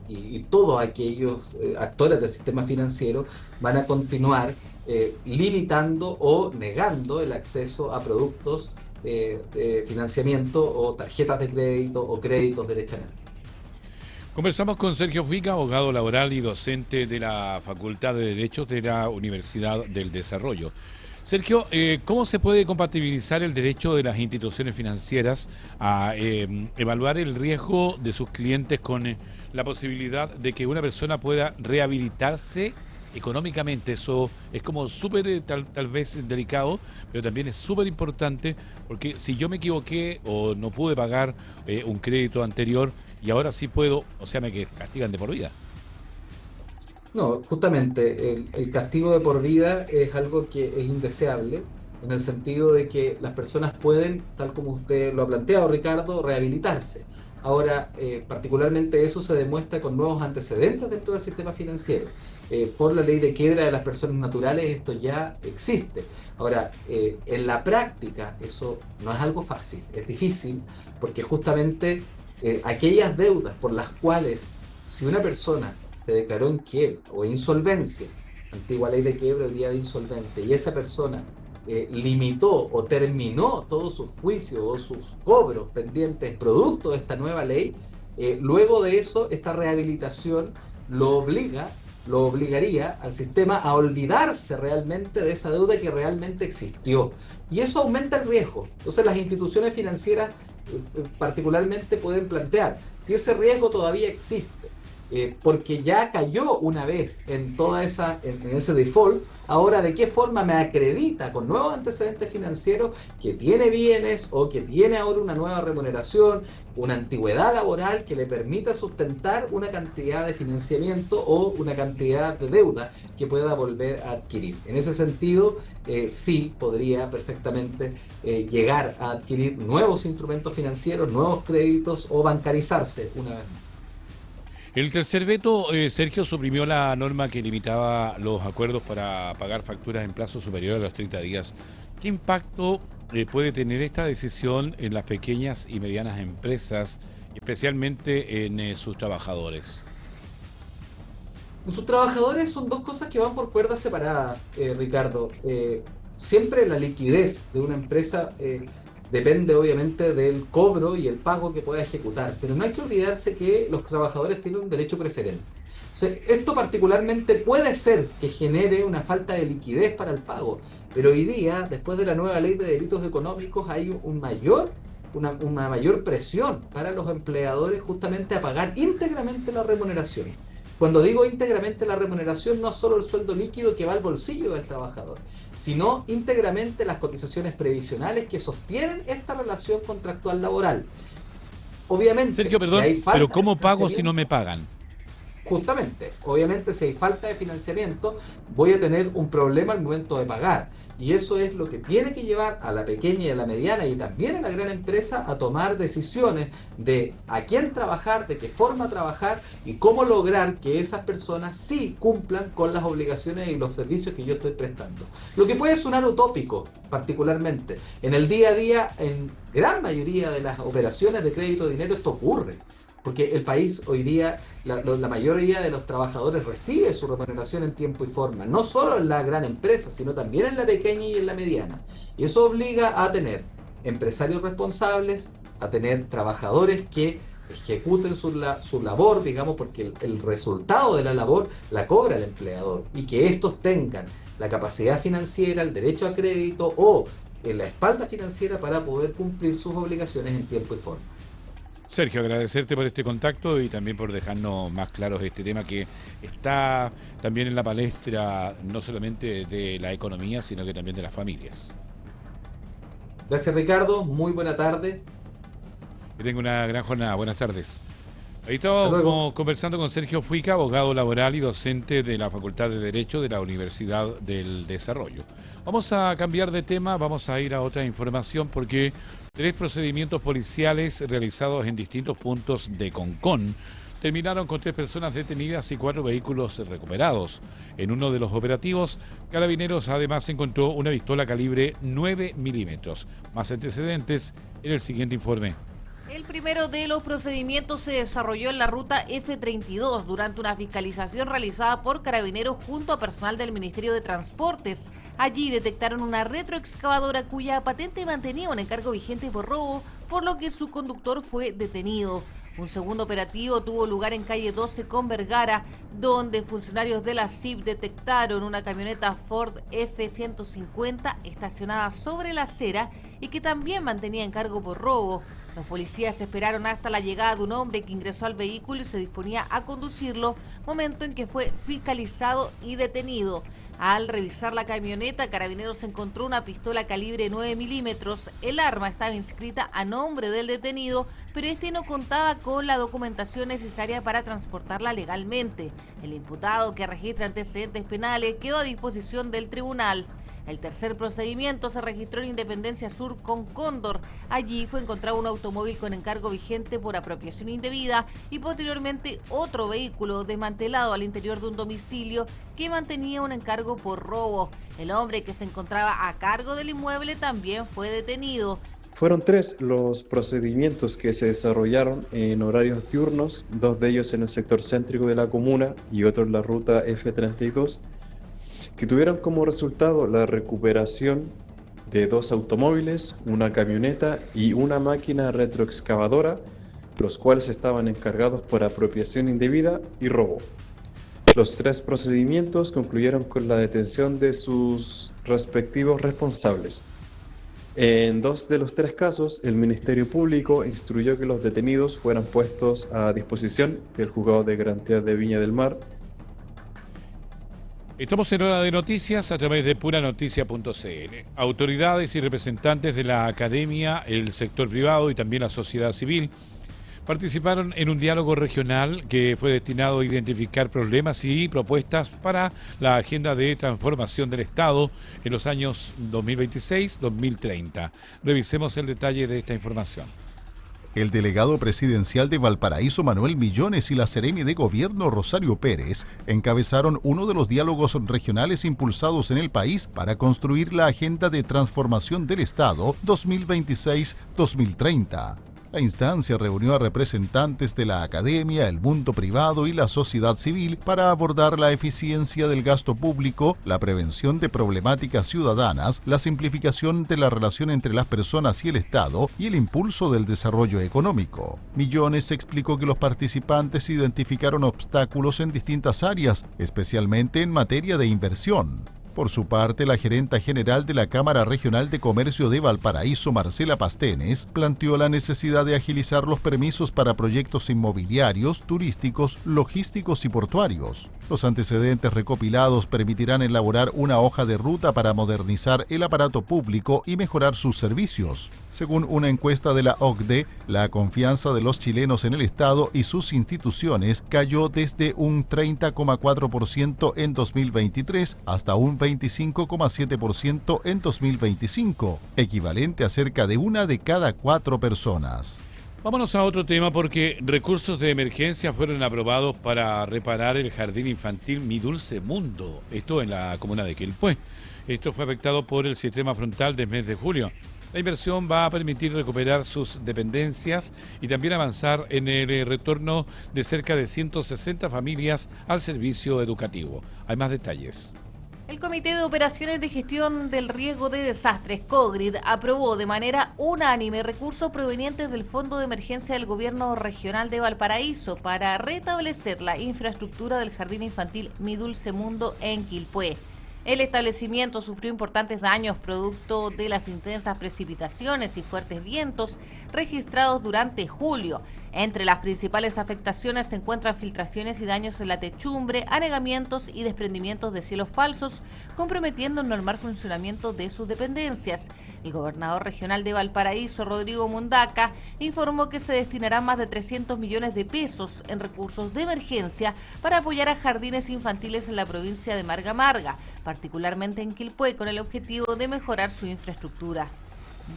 y todos aquellos actores del sistema financiero van a continuar limitando o negando el acceso a productos de financiamiento o tarjetas de crédito o créditos derechamente. Conversamos con Sergio Fica, abogado laboral y docente de la Facultad de Derechos de la Universidad del Desarrollo. Sergio, ¿cómo se puede compatibilizar el derecho de las instituciones financieras a evaluar el riesgo de sus clientes con la posibilidad de que una persona pueda rehabilitarse económicamente? Eso es como súper tal vez delicado, pero también es súper importante, porque si yo me equivoqué o no pude pagar un crédito anterior y ahora sí puedo, o sea, me castigan de por vida. No, justamente el castigo de por vida es algo que es indeseable, en el sentido de que las personas pueden, tal como usted lo ha planteado, Ricardo, rehabilitarse. Ahora, particularmente eso se demuestra con nuevos antecedentes dentro del sistema financiero. Por la ley de quiebra de las personas naturales esto ya existe. Ahora, en la práctica eso no es algo fácil, es difícil, porque justamente aquellas deudas por las cuales, si una persona se declaró en quiebra o insolvencia, antigua ley de quiebra, hoy día de insolvencia, y esa persona limitó o terminó todos sus juicios o sus cobros pendientes producto de esta nueva ley, luego de eso esta rehabilitación lo obligaría al sistema a olvidarse realmente de esa deuda que realmente existió, y eso aumenta el riesgo. Entonces las instituciones financieras particularmente pueden plantear si ese riesgo todavía existe, porque ya cayó una vez en ese default, ahora de qué forma me acredita con nuevos antecedentes financieros que tiene bienes o que tiene ahora una nueva remuneración, una antigüedad laboral que le permita sustentar una cantidad de financiamiento o una cantidad de deuda que pueda volver a adquirir. En ese sentido, sí podría perfectamente llegar a adquirir nuevos instrumentos financieros, nuevos créditos o bancarizarse una vez más. El tercer veto, Sergio, suprimió la norma que limitaba los acuerdos para pagar facturas en plazo superior a los 30 días. ¿Qué impacto puede tener esta decisión en las pequeñas y medianas empresas, especialmente en sus trabajadores? Sus trabajadores son dos cosas que van por cuerdas separadas, Ricardo. Siempre la liquidez de una empresa depende obviamente del cobro y el pago que pueda ejecutar, pero no hay que olvidarse que los trabajadores tienen un derecho preferente. O sea, esto particularmente puede ser que genere una falta de liquidez para el pago, pero hoy día, después de la nueva ley de delitos económicos, hay una mayor presión para los empleadores justamente a pagar íntegramente la remuneración. Cuando digo íntegramente la remuneración, no solo el sueldo líquido que va al bolsillo del trabajador, sino íntegramente las cotizaciones previsionales que sostienen esta relación contractual laboral. Obviamente, Sergio, perdón, si hay falta pero ¿cómo pago si no me pagan? Justamente, obviamente si hay falta de financiamiento voy a tener un problema al momento de pagar, y eso es lo que tiene que llevar a la pequeña y a la mediana y también a la gran empresa a tomar decisiones de a quién trabajar, de qué forma trabajar y cómo lograr que esas personas sí cumplan con las obligaciones y los servicios que yo estoy prestando. Lo que puede sonar utópico, particularmente en el día a día, en gran mayoría de las operaciones de crédito de dinero esto ocurre. Porque el país hoy día, la mayoría de los trabajadores recibe su remuneración en tiempo y forma, no solo en la gran empresa, sino también en la pequeña y en la mediana. Y eso obliga a tener empresarios responsables, a tener trabajadores que ejecuten su labor, digamos, porque el resultado de la labor la cobra el empleador, y que estos tengan la capacidad financiera, el derecho a crédito o la espalda financiera para poder cumplir sus obligaciones en tiempo y forma. Sergio, agradecerte por este contacto y también por dejarnos más claros este tema que está también en la palestra no solamente de la economía, sino que también de las familias. Gracias, Ricardo. Muy buena tarde. Que tenga una gran jornada. Buenas tardes. Ahí estamos conversando con Sergio Fuica, abogado laboral y docente de la Facultad de Derecho de la Universidad del Desarrollo. Vamos a cambiar de tema, vamos a ir a otra información porque 3 procedimientos policiales realizados en distintos puntos de Concón terminaron con 3 personas detenidas y 4 vehículos recuperados. En uno de los operativos, Carabineros además encontró una pistola calibre 9 milímetros. Más antecedentes en el siguiente informe. El primero de los procedimientos se desarrolló en la ruta F32 durante una fiscalización realizada por Carabineros junto a personal del Ministerio de Transportes. Allí detectaron una retroexcavadora cuya patente mantenía un encargo vigente por robo, por lo que su conductor fue detenido. Un segundo operativo tuvo lugar en calle 12 con Vergara, donde funcionarios de la CIP detectaron una camioneta Ford F-150 estacionada sobre la acera y que también mantenía encargo por robo. Los policías esperaron hasta la llegada de un hombre que ingresó al vehículo y se disponía a conducirlo, momento en que fue fiscalizado y detenido. Al revisar la camioneta, Carabineros encontró una pistola calibre 9 milímetros. El arma estaba inscrita a nombre del detenido, pero este no contaba con la documentación necesaria para transportarla legalmente. El imputado, que registra antecedentes penales, quedó a disposición del tribunal. El tercer procedimiento se registró en Independencia Sur con Cóndor. Allí fue encontrado un automóvil con encargo vigente por apropiación indebida y posteriormente otro vehículo desmantelado al interior de un domicilio que mantenía un encargo por robo. El hombre que se encontraba a cargo del inmueble también fue detenido. Fueron 3 los procedimientos que se desarrollaron en horarios diurnos, 2 de ellos en el sector céntrico de la comuna y otro en la ruta F32, que tuvieron como resultado la recuperación de 2 automóviles, una camioneta y una máquina retroexcavadora, los cuales estaban encargados por apropiación indebida y robo. Los 3 procedimientos concluyeron con la detención de sus respectivos responsables. En 2 de los 3 casos, el Ministerio Público instruyó que los detenidos fueran puestos a disposición del Juzgado de Garantías de Viña del Mar. Estamos en Hora de Noticias a través de puranoticia.cl. Autoridades y representantes de la academia, el sector privado y también la sociedad civil participaron en un diálogo regional que fue destinado a identificar problemas y propuestas para la agenda de transformación del Estado en los años 2026-2030. Revisemos el detalle de esta información. El delegado presidencial de Valparaíso, Manuel Millones, y la seremi de Gobierno, Rosario Pérez, encabezaron uno de los diálogos regionales impulsados en el país para construir la agenda de transformación del Estado 2026-2030. La instancia reunió a representantes de la academia, el mundo privado y la sociedad civil para abordar la eficiencia del gasto público, la prevención de problemáticas ciudadanas, la simplificación de la relación entre las personas y el Estado y el impulso del desarrollo económico. Millones explicó que los participantes identificaron obstáculos en distintas áreas, especialmente en materia de inversión. Por su parte, la gerenta general de la Cámara Regional de Comercio de Valparaíso, Marcela Pastenes, planteó la necesidad de agilizar los permisos para proyectos inmobiliarios, turísticos, logísticos y portuarios. Los antecedentes recopilados permitirán elaborar una hoja de ruta para modernizar el aparato público y mejorar sus servicios. Según una encuesta de la OCDE, la confianza de los chilenos en el Estado y sus instituciones cayó desde un 30,4% en 2023 hasta un 25,7% en 2025, equivalente a cerca de 1 de cada 4 personas. Vámonos a otro tema porque recursos de emergencia fueron aprobados para reparar el jardín infantil Mi Dulce Mundo, esto en la comuna de Quilpué. Esto fue afectado por el sistema frontal del mes de julio. La inversión va a permitir recuperar sus dependencias y también avanzar en el retorno de cerca de 160 familias al servicio educativo. Hay más detalles. El Comité de Operaciones de Gestión del Riesgo de Desastres, COGRID, aprobó de manera unánime recursos provenientes del Fondo de Emergencia del Gobierno Regional de Valparaíso para restablecer la infraestructura del Jardín Infantil Mi Dulce Mundo en Quilpué. El establecimiento sufrió importantes daños producto de las intensas precipitaciones y fuertes vientos registrados durante julio. Entre las principales afectaciones se encuentran filtraciones y daños en la techumbre, anegamientos y desprendimientos de cielos falsos, comprometiendo el normal funcionamiento de sus dependencias. El gobernador regional de Valparaíso, Rodrigo Mundaca, informó que se destinarán más de 300 millones de pesos en recursos de emergencia para apoyar a jardines infantiles en la provincia de Marga Marga, particularmente en Quilpué, con el objetivo de mejorar su infraestructura.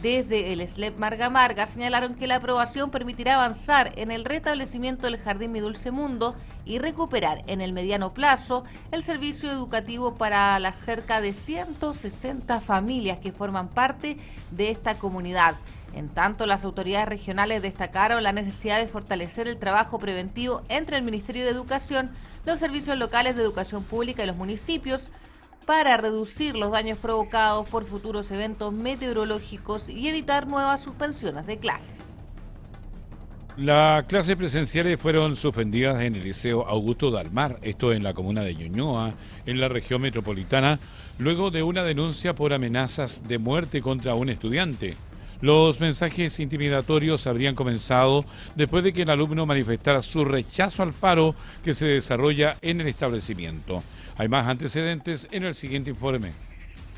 Desde el SLEP Marga Marga señalaron que la aprobación permitirá avanzar en el restablecimiento del Jardín Mi Dulce Mundo y recuperar en el mediano plazo el servicio educativo para las cerca de 160 familias que forman parte de esta comunidad. En tanto, las autoridades regionales destacaron la necesidad de fortalecer el trabajo preventivo entre el Ministerio de Educación, los servicios locales de educación pública y los municipios, para reducir los daños provocados por futuros eventos meteorológicos y evitar nuevas suspensiones de clases. Las clases presenciales fueron suspendidas en el Liceo Augusto Dalmar, esto en la comuna de Ñuñoa, en la región metropolitana, luego de una denuncia por amenazas de muerte contra un estudiante. Los mensajes intimidatorios habrían comenzado después de que el alumno manifestara su rechazo al paro que se desarrolla en el establecimiento. Hay más antecedentes en el siguiente informe.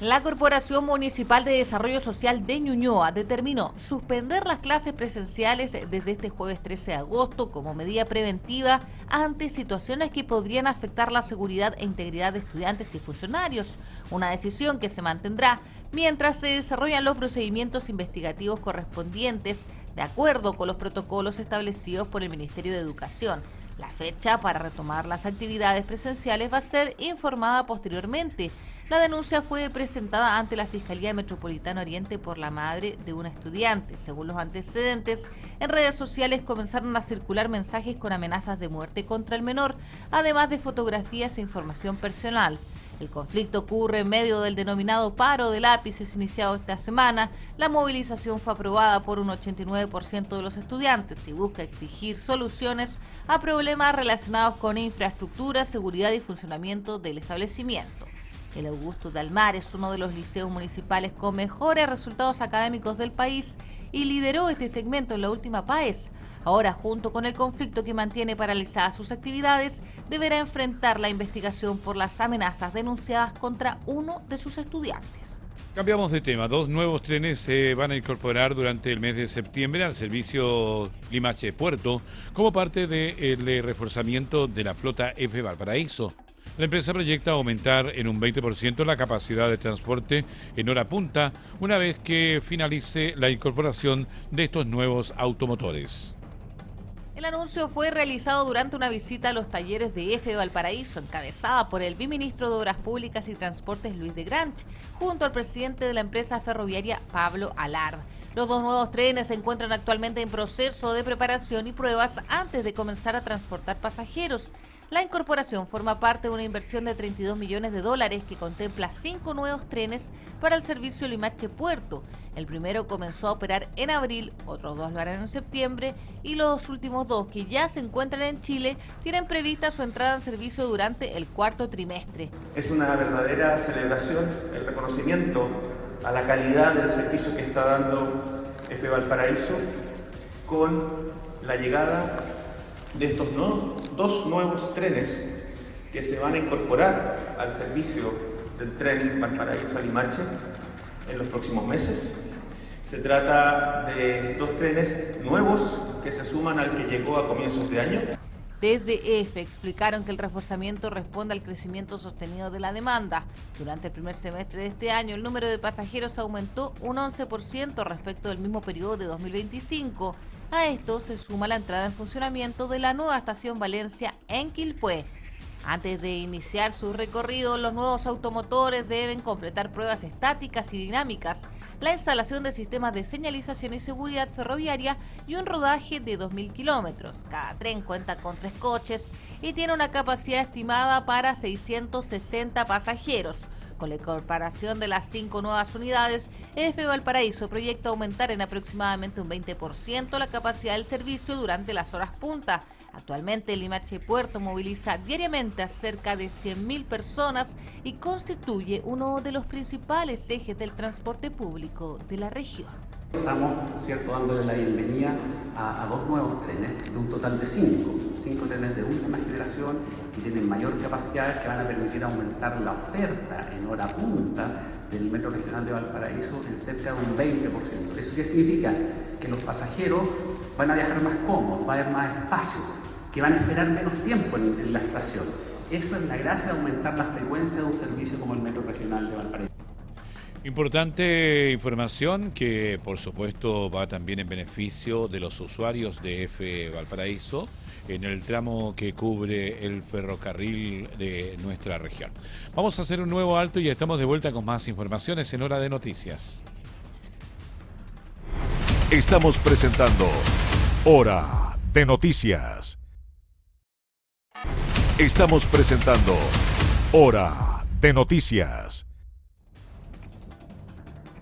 La Corporación Municipal de Desarrollo Social de Ñuñoa determinó suspender las clases presenciales desde este jueves 13 de agosto como medida preventiva ante situaciones que podrían afectar la seguridad e integridad de estudiantes y funcionarios, una decisión que se mantendrá mientras se desarrollan los procedimientos investigativos correspondientes de acuerdo con los protocolos establecidos por el Ministerio de Educación. La fecha para retomar las actividades presenciales va a ser informada posteriormente. La denuncia fue presentada ante la Fiscalía Metropolitana Oriente por la madre de una estudiante. Según los antecedentes, en redes sociales comenzaron a circular mensajes con amenazas de muerte contra el menor, además de fotografías e información personal. El conflicto ocurre en medio del denominado paro de lápices iniciado esta semana. La movilización fue aprobada por un 89% de los estudiantes y busca exigir soluciones a problemas relacionados con infraestructura, seguridad y funcionamiento del establecimiento. El Augusto Dalmar es uno de los liceos municipales con mejores resultados académicos del país y lideró este segmento en la última PAES. Ahora, junto con el conflicto que mantiene paralizadas sus actividades, deberá enfrentar la investigación por las amenazas denunciadas contra uno de sus estudiantes. Cambiamos de tema. 2 nuevos trenes se van a incorporar durante el mes de septiembre al servicio Limache-Puerto como parte del reforzamiento de la flota F Valparaíso. La empresa proyecta aumentar en un 20% la capacidad de transporte en hora punta una vez que finalice la incorporación de estos nuevos automotores. El anuncio fue realizado durante una visita a los talleres de F Valparaíso, encabezada por el viceministro de Obras Públicas y Transportes Luis de Granch, junto al presidente de la empresa ferroviaria Pablo Alar. Los 2 nuevos trenes se encuentran actualmente en proceso de preparación y pruebas antes de comenzar a transportar pasajeros. La incorporación forma parte de una inversión de $32 millones que contempla 5 nuevos trenes para el servicio Limache-Puerto. El primero comenzó a operar en abril, otros 2 lo harán en septiembre y los últimos 2 que ya se encuentran en Chile tienen prevista su entrada en servicio durante el 4º trimestre. Es una verdadera celebración, el reconocimiento a la calidad del servicio que está dando F Valparaíso con la llegada de estos 2 nuevos trenes que se van a incorporar al servicio del tren Valparaíso-Limache en los próximos meses. Se trata de 2 trenes nuevos que se suman al que llegó a comienzos de año. Desde EFE explicaron que el reforzamiento responde al crecimiento sostenido de la demanda. Durante el primer semestre de este año, el número de pasajeros aumentó un 11% respecto del mismo periodo de 2025. A esto se suma la entrada en funcionamiento de la nueva estación Valencia en Quilpué. Antes de iniciar su recorrido, los nuevos automotores deben completar pruebas estáticas y dinámicas, la instalación de sistemas de señalización y seguridad ferroviaria y un rodaje de 2.000 kilómetros. Cada tren cuenta con 3 coches y tiene una capacidad estimada para 660 pasajeros. Con la incorporación de las 5 nuevas unidades, F Valparaíso proyecta aumentar en aproximadamente un 20% la capacidad del servicio durante las horas punta. Actualmente Limache Puerto moviliza diariamente a cerca de 100.000 personas y constituye uno de los principales ejes del transporte público de la región. Estamos, ¿cierto?, dándole la bienvenida a 2 nuevos trenes, de un total de 5 trenes de última generación que tienen mayor capacidad, que van a permitir aumentar la oferta en hora punta del Metro Regional de Valparaíso en cerca de un 20%. ¿Eso qué significa? Que los pasajeros van a viajar más cómodos, va a haber más espacio, que van a esperar menos tiempo en la estación. Eso es la gracia de aumentar la frecuencia de un servicio como el Metro Regional de Valparaíso. Importante información que por supuesto va también en beneficio de los usuarios de EFE Valparaíso en el tramo que cubre el ferrocarril de nuestra región. Vamos a hacer un nuevo alto y estamos de vuelta con más informaciones en Hora de Noticias. Estamos presentando Hora de Noticias. Estamos presentando Hora de Noticias.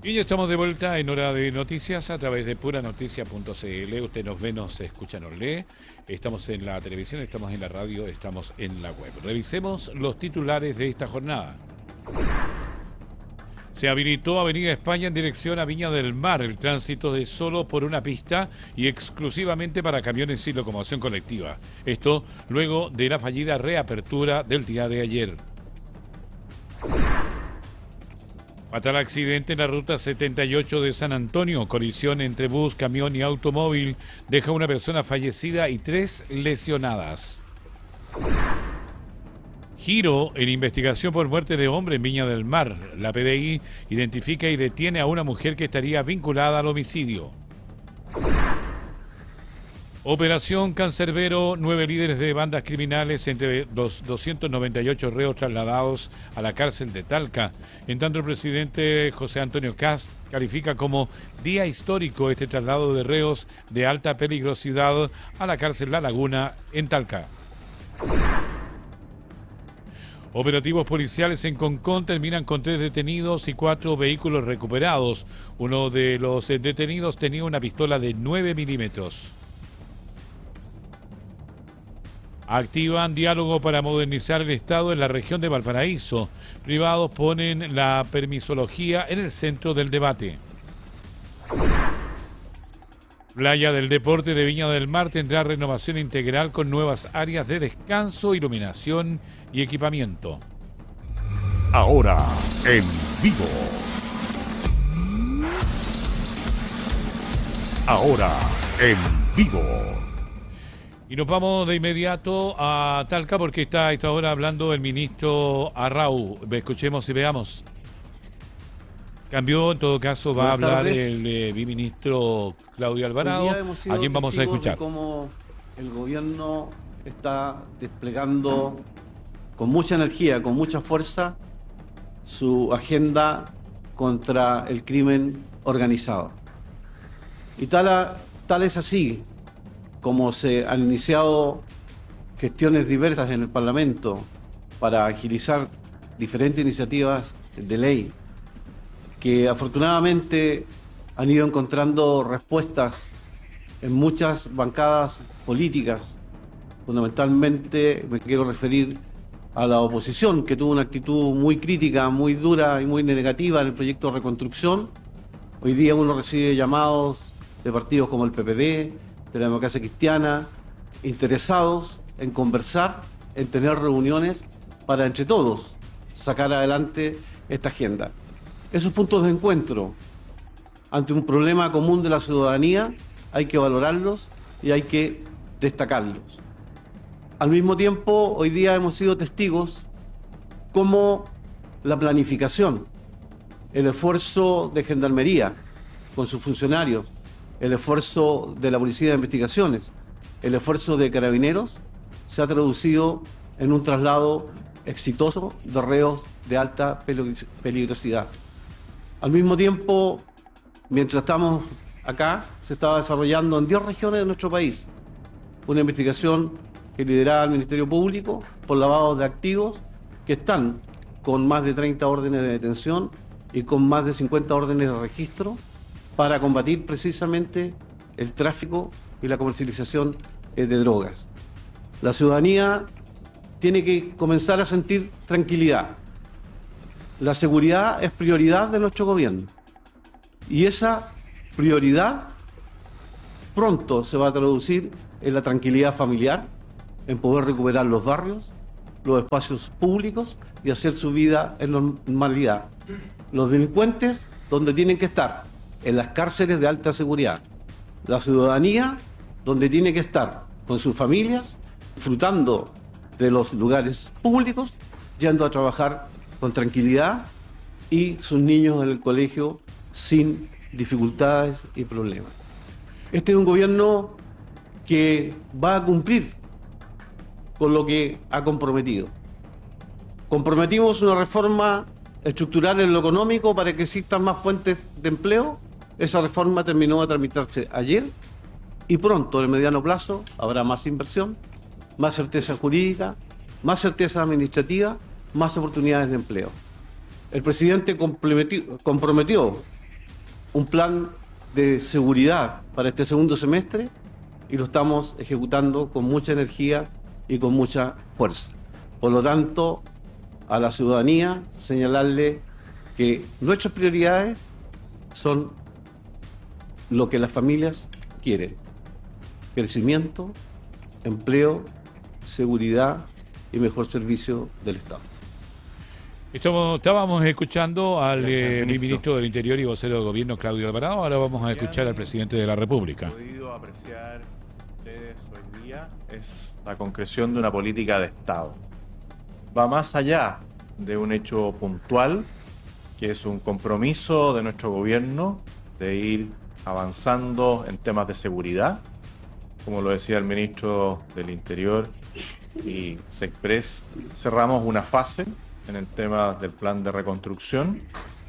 Y ya estamos de vuelta en Hora de Noticias a través de puranoticia.cl. Usted nos ve, nos escucha, nos lee. Estamos en la televisión, estamos en la radio, estamos en la web. Revisemos los titulares de esta jornada. Se habilitó Avenida España en dirección a Viña del Mar. El tránsito es solo por una pista y exclusivamente para camiones y locomoción colectiva. Esto luego de la fallida reapertura del día de ayer. Fatal accidente en la ruta 78 de San Antonio. Colisión entre bus, camión y automóvil deja una persona fallecida y 3 lesionadas. Giro en investigación por muerte de hombre en Viña del Mar. La PDI identifica y detiene a una mujer que estaría vinculada al homicidio. Operación Cancerbero, 9 líderes de bandas criminales entre los 298 reos trasladados a la cárcel de Talca. En tanto, el presidente José Antonio Kast califica como día histórico este traslado de reos de alta peligrosidad a la cárcel La Laguna en Talca. Operativos policiales en Concón terminan con 3 detenidos y 4 vehículos recuperados. Uno de los detenidos tenía una pistola de 9 milímetros. Activan diálogo para modernizar el Estado en la región de Valparaíso. Privados ponen la permisología en el centro del debate. Playa del Deporte de Viña del Mar tendrá renovación integral con nuevas áreas de descanso, iluminación y equipamiento. Ahora en vivo. Ahora en vivo. Y nos vamos de inmediato a Talca porque está a esta hora hablando el ministro Arrau. Escuchemos y veamos. Cambió, en todo caso va a hablar el viceministro Claudio Alvarado, a quien vamos a escuchar. Cómo el gobierno está desplegando con mucha energía, con mucha fuerza, su agenda contra el crimen organizado. Y tal es así como se han iniciado gestiones diversas en el Parlamento para agilizar diferentes iniciativas de ley que afortunadamente han ido encontrando respuestas en muchas bancadas políticas. Fundamentalmente me quiero referir a la oposición, que tuvo una actitud muy crítica, muy dura y muy negativa en el proyecto de reconstrucción. Hoy día uno recibe llamados de partidos como el PPD, de la Democracia Cristiana, interesados en conversar, en tener reuniones para entre todos sacar adelante esta agenda. Esos puntos de encuentro ante un problema común de la ciudadanía hay que valorarlos y hay que destacarlos. Al mismo tiempo, hoy día hemos sido testigos cómo la planificación, el esfuerzo de Gendarmería con sus funcionarios, el esfuerzo de la Policía de Investigaciones, el esfuerzo de Carabineros, se ha traducido en un traslado exitoso de reos de alta peligrosidad. Al mismo tiempo, mientras estamos acá, se estaba desarrollando en 10 regiones de nuestro país una investigación que lideraba el Ministerio Público por lavado de activos que están con más de 30 órdenes de detención y con más de 50 órdenes de registro para combatir precisamente el tráfico y la comercialización de drogas. La ciudadanía tiene que comenzar a sentir tranquilidad. La seguridad es prioridad de nuestro gobierno. Y esa prioridad pronto se va a traducir en la tranquilidad familiar, en poder recuperar los barrios, los espacios públicos y hacer su vida en normalidad. Los delincuentes donde tienen que estar, en las cárceles de alta seguridad. La ciudadanía donde tiene que estar, con sus familias, disfrutando de los lugares públicos, yendo a trabajar con tranquilidad y sus niños en el colegio sin dificultades y problemas. Este es un gobierno que va a cumplir con lo que ha comprometido. Comprometimos una reforma estructural en lo económico para que existan más fuentes de empleo. Esa reforma terminó de tramitarse ayer y pronto, en el mediano plazo, habrá más inversión, más certeza jurídica, más certeza administrativa, más oportunidades de empleo. El presidente comprometió un plan de seguridad para este segundo semestre y lo estamos ejecutando con mucha energía y con mucha fuerza. Por lo tanto, a la ciudadanía señalarle que nuestras prioridades son lo que las familias quieren: crecimiento, empleo, seguridad y mejor servicio del Estado. Estábamos escuchando al ministro del Interior y vocero del Gobierno, Claudio Alvarado. Ahora vamos a escuchar al presidente de la República. Lo que han podido apreciar ustedes hoy día es la concreción de una política de Estado. Va más allá de un hecho puntual, que es un compromiso de nuestro gobierno de ir avanzando en temas de seguridad. Como lo decía el ministro del Interior y Sexpress, cerramos una fase en el tema del plan de reconstrucción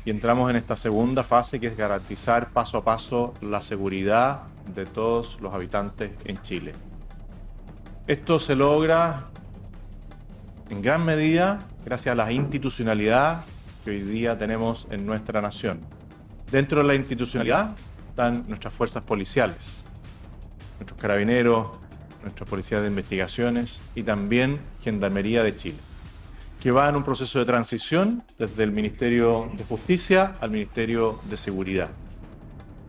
y entramos en esta segunda fase, que es garantizar paso a paso la seguridad de todos los habitantes en Chile. Esto se logra en gran medida gracias a la institucionalidad que hoy día tenemos en nuestra nación. Dentro de la institucionalidad están nuestras fuerzas policiales, nuestros carabineros, nuestras policías de investigaciones y también Gendarmería de Chile, que va en un proceso de transición desde el Ministerio de Justicia al Ministerio de Seguridad.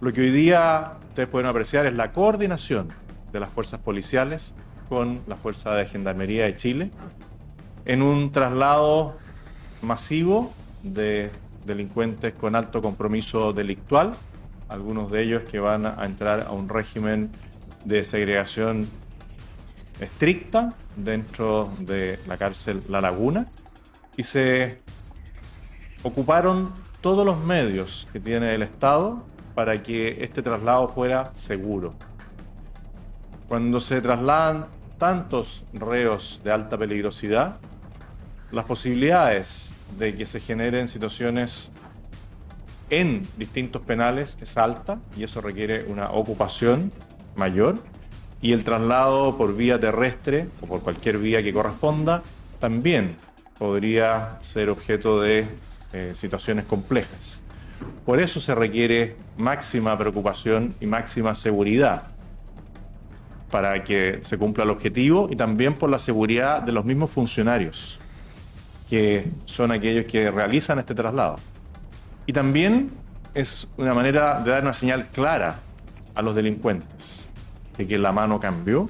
Lo que hoy día ustedes pueden apreciar es la coordinación de las fuerzas policiales con la Fuerza de Gendarmería de Chile en un traslado masivo de delincuentes con alto compromiso delictual, algunos de ellos que van a entrar a un régimen de segregación estricta dentro de la cárcel La Laguna, y se ocuparon todos los medios que tiene el Estado para que este traslado fuera seguro. Cuando se trasladan tantos reos de alta peligrosidad, las posibilidades de que se generen situaciones en distintos penales es alta y eso requiere una ocupación mayor, y el traslado por vía terrestre o por cualquier vía que corresponda también podría ser objeto de situaciones complejas. Por eso se requiere máxima preocupación y máxima seguridad para que se cumpla el objetivo, y también por la seguridad de los mismos funcionarios, que son aquellos que realizan este traslado. Y también es una manera de dar una señal clara a los delincuentes de que la mano cambió,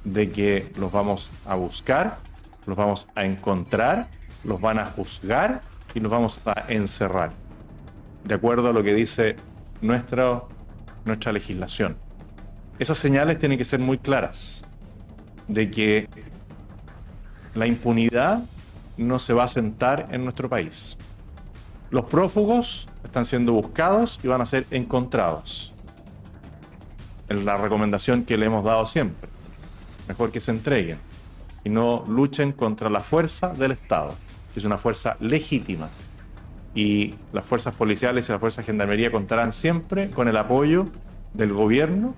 de que los vamos a buscar, los vamos a encontrar, los van a juzgar y los vamos a encerrar, de acuerdo a lo que dice nuestra legislación. Esas señales tienen que ser muy claras, de que la impunidad no se va a sentar en nuestro país. Los prófugos están siendo buscados y van a ser encontrados. Es la recomendación que le hemos dado siempre. Mejor que se entreguen y no luchen contra la fuerza del Estado, que es una fuerza legítima. Y las fuerzas policiales y la fuerza de gendarmería contarán siempre con el apoyo del gobierno.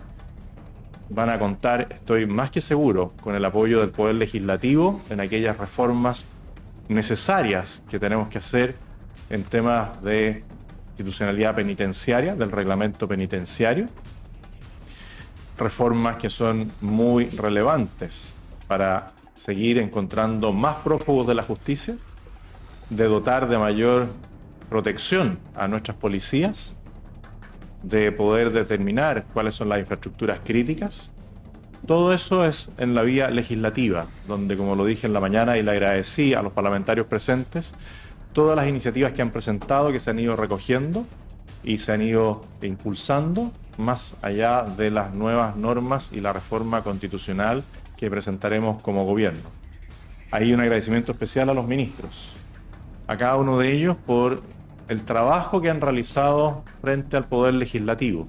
Van a contar, estoy más que seguro, con el apoyo del Poder Legislativo en aquellas reformas necesarias que tenemos que hacer en temas de institucionalidad penitenciaria, del reglamento penitenciario. Reformas que son muy relevantes para seguir encontrando más prófugos de la justicia, de dotar de mayor protección a nuestras policías, de poder determinar cuáles son las infraestructuras críticas. Todo eso es en la vía legislativa, donde, como lo dije en la mañana y le agradecí a los parlamentarios presentes, todas las iniciativas que han presentado, que se han ido recogiendo y se han ido impulsando, más allá de las nuevas normas y la reforma constitucional que presentaremos como gobierno. Hay un agradecimiento especial a los ministros, a cada uno de ellos por el trabajo que han realizado frente al Poder Legislativo,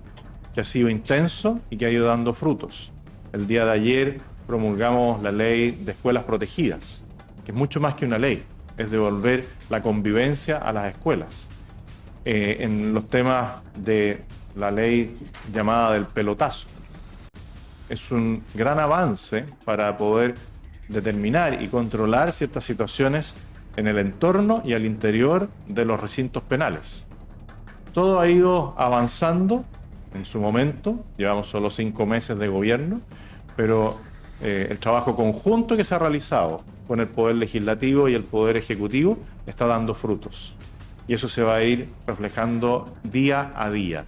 que ha sido intenso y que ha ido dando frutos. El día de ayer promulgamos la ley de escuelas protegidas, que es mucho más que una ley, es devolver la convivencia a las escuelas. En los temas de la ley llamada del pelotazo, es un gran avance para poder determinar y controlar ciertas situaciones en el entorno y al interior de los recintos penales. Todo ha ido avanzando en su momento, llevamos solo 5 meses de gobierno, pero el trabajo conjunto que se ha realizado con el Poder Legislativo y el Poder Ejecutivo está dando frutos. Y eso se va a ir reflejando día a día.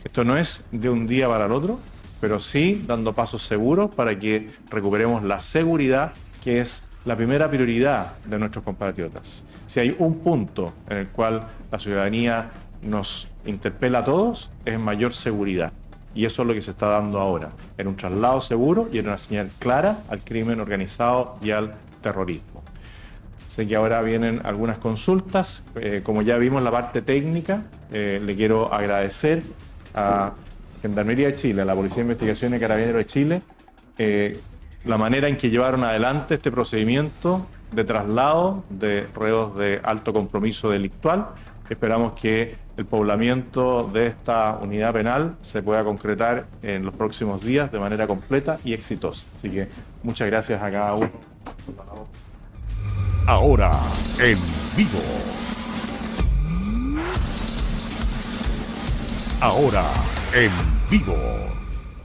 Esto no es de un día para el otro, pero sí dando pasos seguros para que recuperemos la seguridad, que es la primera prioridad de nuestros compatriotas. Si hay un punto en el cual la ciudadanía nos interpela a todos, es mayor seguridad. Y eso es lo que se está dando ahora, en un traslado seguro y en una señal clara al crimen organizado y al terrorismo. Sé que ahora vienen algunas consultas. Como ya vimos la parte técnica, le quiero agradecer a Gendarmería de Chile, a la Policía de Investigación y Carabineros de Chile, la manera en que llevaron adelante este procedimiento de traslado de reos de alto compromiso delictual. Esperamos que el poblamiento de esta unidad penal se pueda concretar en los próximos días de manera completa y exitosa. Así que muchas gracias a cada uno. Ahora en vivo. Ahora en vivo.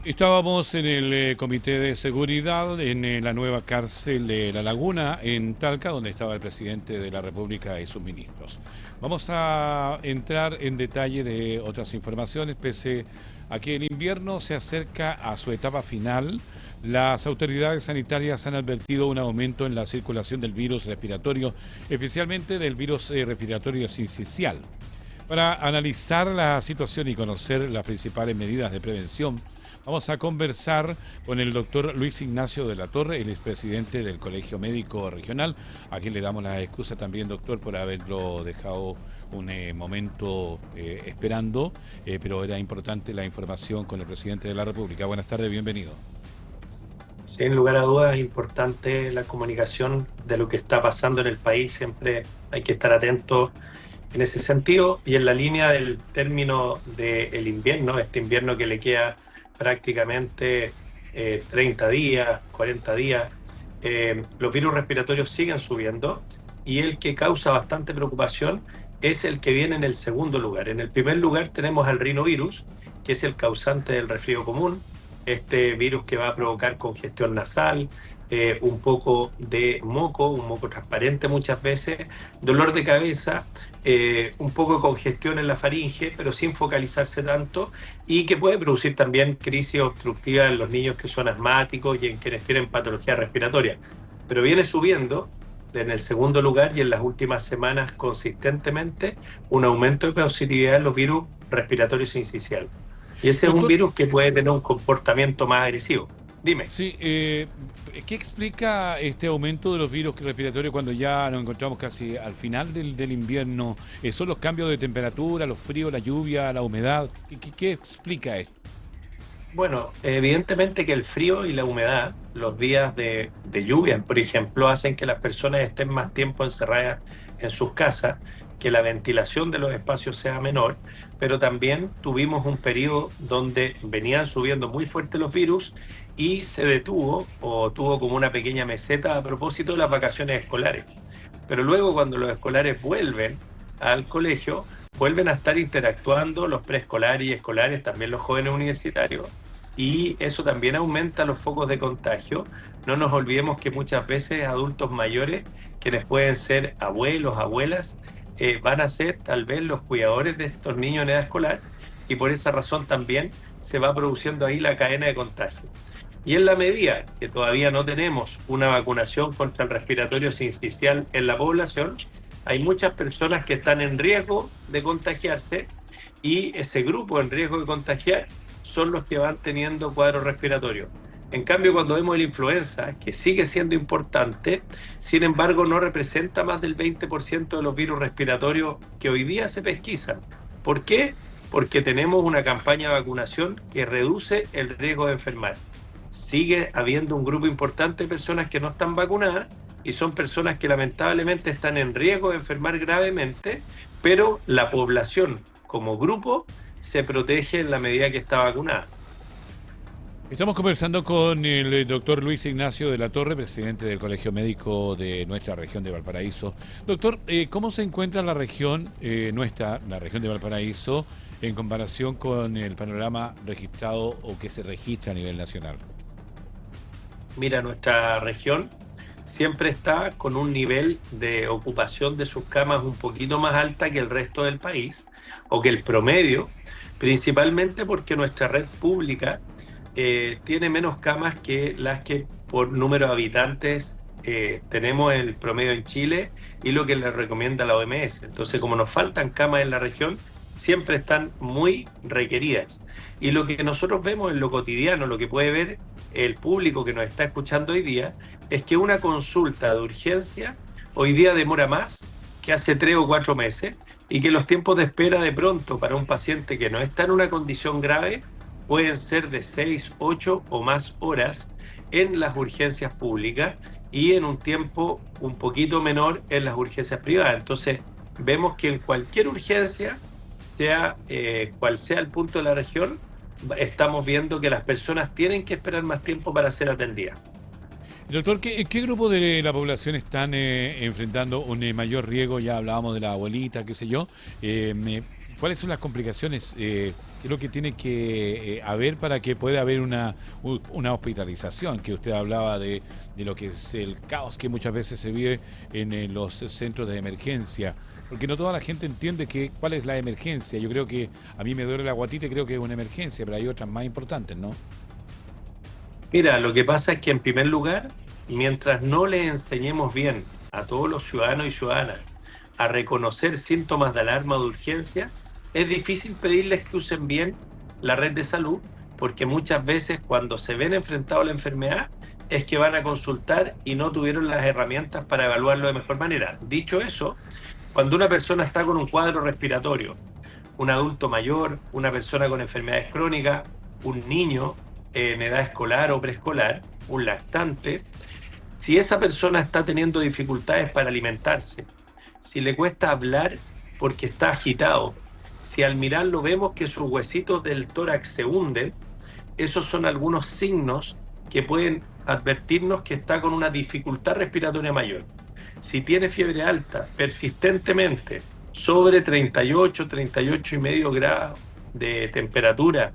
Estábamos en el Comité de Seguridad en la nueva cárcel de La Laguna, en Talca, donde estaba el presidente de la República y sus ministros. Vamos a entrar en detalle de otras informaciones. Pese a que el invierno se acerca a su etapa final, las autoridades sanitarias han advertido un aumento en la circulación del virus respiratorio, especialmente del virus respiratorio sincicial. Para analizar la situación y conocer las principales medidas de prevención, vamos a conversar con el doctor Luis Ignacio de la Torre, el expresidente del Colegio Médico Regional, a quien le damos la excusa también, doctor, por haberlo dejado un momento esperando, pero era importante la información con el presidente de la República. Buenas tardes, bienvenido. Sin lugar a dudas, es importante la comunicación de lo que está pasando en el país. Siempre hay que estar atentos en ese sentido, y en la línea del término del invierno, este invierno que le queda prácticamente 30 días, 40 días, los virus respiratorios siguen subiendo, y el que causa bastante preocupación es el que viene en el segundo lugar. En el primer lugar tenemos al rinovirus, que es el causante del resfrío común, este virus que va a provocar congestión nasal, un poco de moco, un moco transparente muchas veces, dolor de cabeza, un poco de congestión en la faringe, pero sin focalizarse tanto, y que puede producir también crisis obstructiva en los niños que son asmáticos y en quienes tienen patología respiratoria. Pero viene subiendo en el segundo lugar, y en las últimas semanas consistentemente un aumento de positividad en los virus respiratorios sinciciales. Y ese es un virus que puede tener un comportamiento más agresivo. Dime. Sí, ¿qué explica este aumento de los virus respiratorios cuando ya nos encontramos casi al final del invierno? ¿Son los cambios de temperatura, los fríos, la lluvia, la humedad? ¿Qué explica esto? Bueno, evidentemente que el frío y la humedad, los días de lluvia, por ejemplo, hacen que las personas estén más tiempo encerradas en sus casas, que la ventilación de los espacios sea menor, pero también tuvimos un periodo donde venían subiendo muy fuerte los virus y se detuvo o tuvo como una pequeña meseta a propósito de las vacaciones escolares. Pero luego, cuando los escolares vuelven al colegio, vuelven a estar interactuando los preescolares y escolares, también los jóvenes universitarios, y eso también aumenta los focos de contagio. No nos olvidemos que muchas veces adultos mayores, quienes pueden ser abuelos, abuelas, van a ser tal vez los cuidadores de estos niños en edad escolar, y por esa razón también se va produciendo ahí la cadena de contagio. Y en la medida que todavía no tenemos una vacunación contra el respiratorio sincicial en la población, hay muchas personas que están en riesgo de contagiarse, y ese grupo en riesgo de contagiar son los que van teniendo cuadros respiratorios. En cambio, cuando vemos la influenza, que sigue siendo importante, sin embargo no representa más del 20% de los virus respiratorios que hoy día se pesquisan. ¿Por qué? Porque tenemos una campaña de vacunación que reduce el riesgo de enfermar. Sigue habiendo un grupo importante de personas que no están vacunadas, y son personas que lamentablemente están en riesgo de enfermar gravemente, pero la población como grupo se protege en la medida que está vacunada. Estamos conversando con el doctor Luis Ignacio de la Torre, presidente del Colegio Médico de nuestra región de Valparaíso. Doctor, ¿cómo se encuentra la región la región de Valparaíso, en comparación con el panorama registrado o que se registra a nivel nacional? Mira, nuestra región siempre está con un nivel de ocupación de sus camas un poquito más alta que el resto del país, o que el promedio, principalmente porque nuestra red pública tiene menos camas que las que por número de habitantes tenemos el promedio en Chile, y lo que le recomienda la OMS. Entonces, como nos faltan camas en la región, siempre están muy requeridas. Y lo que nosotros vemos en lo cotidiano, lo que puede ver el público que nos está escuchando hoy día, es que una consulta de urgencia hoy día demora más que hace 3 o 4 meses, y que los tiempos de espera de pronto para un paciente que no está en una condición grave pueden ser de 6, 8 o más horas en las urgencias públicas, y en un tiempo un poquito menor en las urgencias privadas. Entonces vemos que en cualquier urgencia, sea cual sea el punto de la región, estamos viendo que las personas tienen que esperar más tiempo para ser atendidas. Doctor, ¿qué grupo de la población están enfrentando un mayor riesgo? Ya hablábamos de la abuelita, qué sé yo. ¿Cuáles son las complicaciones? ¿Qué es lo que tiene que haber para que pueda haber una hospitalización? Que usted hablaba de lo que es el caos que muchas veces se vive en los centros de emergencia. Porque no toda la gente entiende cuál es la emergencia. Yo creo que a mí me duele la guatita y creo que es una emergencia, pero hay otras más importantes, ¿no? Mira, lo que pasa es que en primer lugar, mientras no le enseñemos bien a todos los ciudadanos y ciudadanas a reconocer síntomas de alarma o de urgencia, es difícil pedirles que usen bien la red de salud, porque muchas veces cuando se ven enfrentados a la enfermedad es que van a consultar y no tuvieron las herramientas para evaluarlo de mejor manera. Dicho eso, cuando una persona está con un cuadro respiratorio, un adulto mayor, una persona con enfermedades crónicas, un niño en edad escolar o preescolar, un lactante, si esa persona está teniendo dificultades para alimentarse, si le cuesta hablar porque está agitado, si al mirarlo vemos que sus huesitos del tórax se hunden, esos son algunos signos que pueden advertirnos que está con una dificultad respiratoria mayor. Si tiene fiebre alta persistentemente, sobre 38, 38,5 grados de temperatura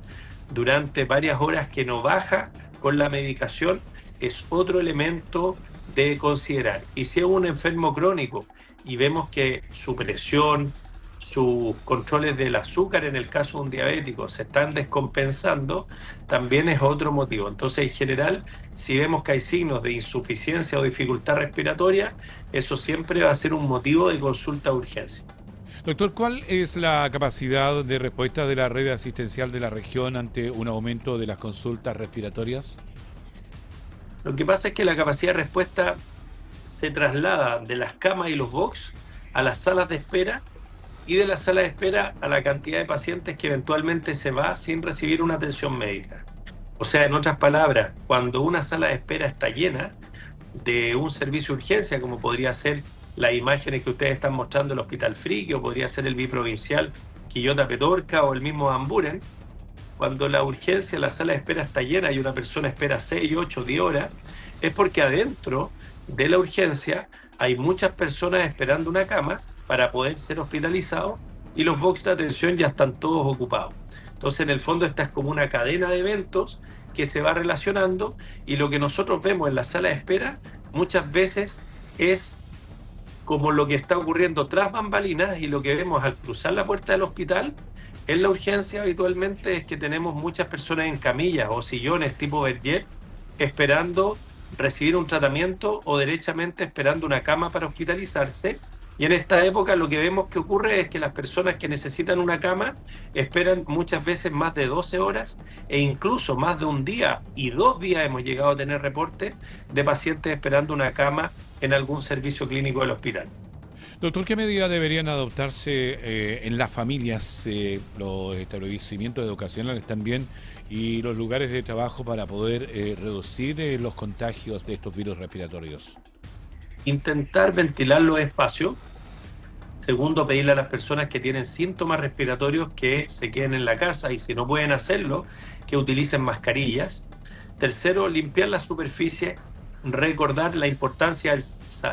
durante varias horas que no baja con la medicación, es otro elemento de considerar. Y si es un enfermo crónico y vemos que su presión, sus controles del azúcar en el caso de un diabético se están descompensando, también es otro motivo. Entonces, en general, si vemos que hay signos de insuficiencia o dificultad respiratoria, eso siempre va a ser un motivo de consulta de urgencia. Doctor, ¿cuál es la capacidad de respuesta de la red asistencial de la región ante un aumento de las consultas respiratorias? Lo que pasa es que la capacidad de respuesta se traslada de las camas y los box a las salas de espera, y de la sala de espera a la cantidad de pacientes que eventualmente se va sin recibir una atención médica. O sea, en otras palabras, cuando una sala de espera está llena de un servicio de urgencia, como podría ser las imágenes que ustedes están mostrando del Hospital Friki, o podría ser el biprovincial Quillota Petorca o el mismo Amburen, cuando la urgencia, la sala de espera está llena y una persona espera 6, 8, 10 horas, es porque adentro de la urgencia hay muchas personas esperando una cama para poder ser hospitalizados, y los box de atención ya están todos ocupados. Entonces, en el fondo, esta es como una cadena de eventos que se va relacionando, y lo que nosotros vemos en la sala de espera muchas veces es como lo que está ocurriendo tras bambalinas, y lo que vemos al cruzar la puerta del hospital en la urgencia habitualmente es que tenemos muchas personas en camillas o sillones tipo Berger esperando recibir un tratamiento o derechamente esperando una cama para hospitalizarse. Y en esta época lo que vemos que ocurre es que las personas que necesitan una cama esperan muchas veces más de 12 horas e incluso más de un día y 2 días hemos llegado a tener reportes de pacientes esperando una cama en algún servicio clínico del hospital. Doctor, ¿qué medidas deberían adoptarse en las familias, los establecimientos educacionales también y los lugares de trabajo para poder reducir los contagios de estos virus respiratorios? Intentar ventilar los espacios. Segundo, pedirle a las personas que tienen síntomas respiratorios que se queden en la casa y si no pueden hacerlo, que utilicen mascarillas. Tercero, limpiar la superficie, recordar la importancia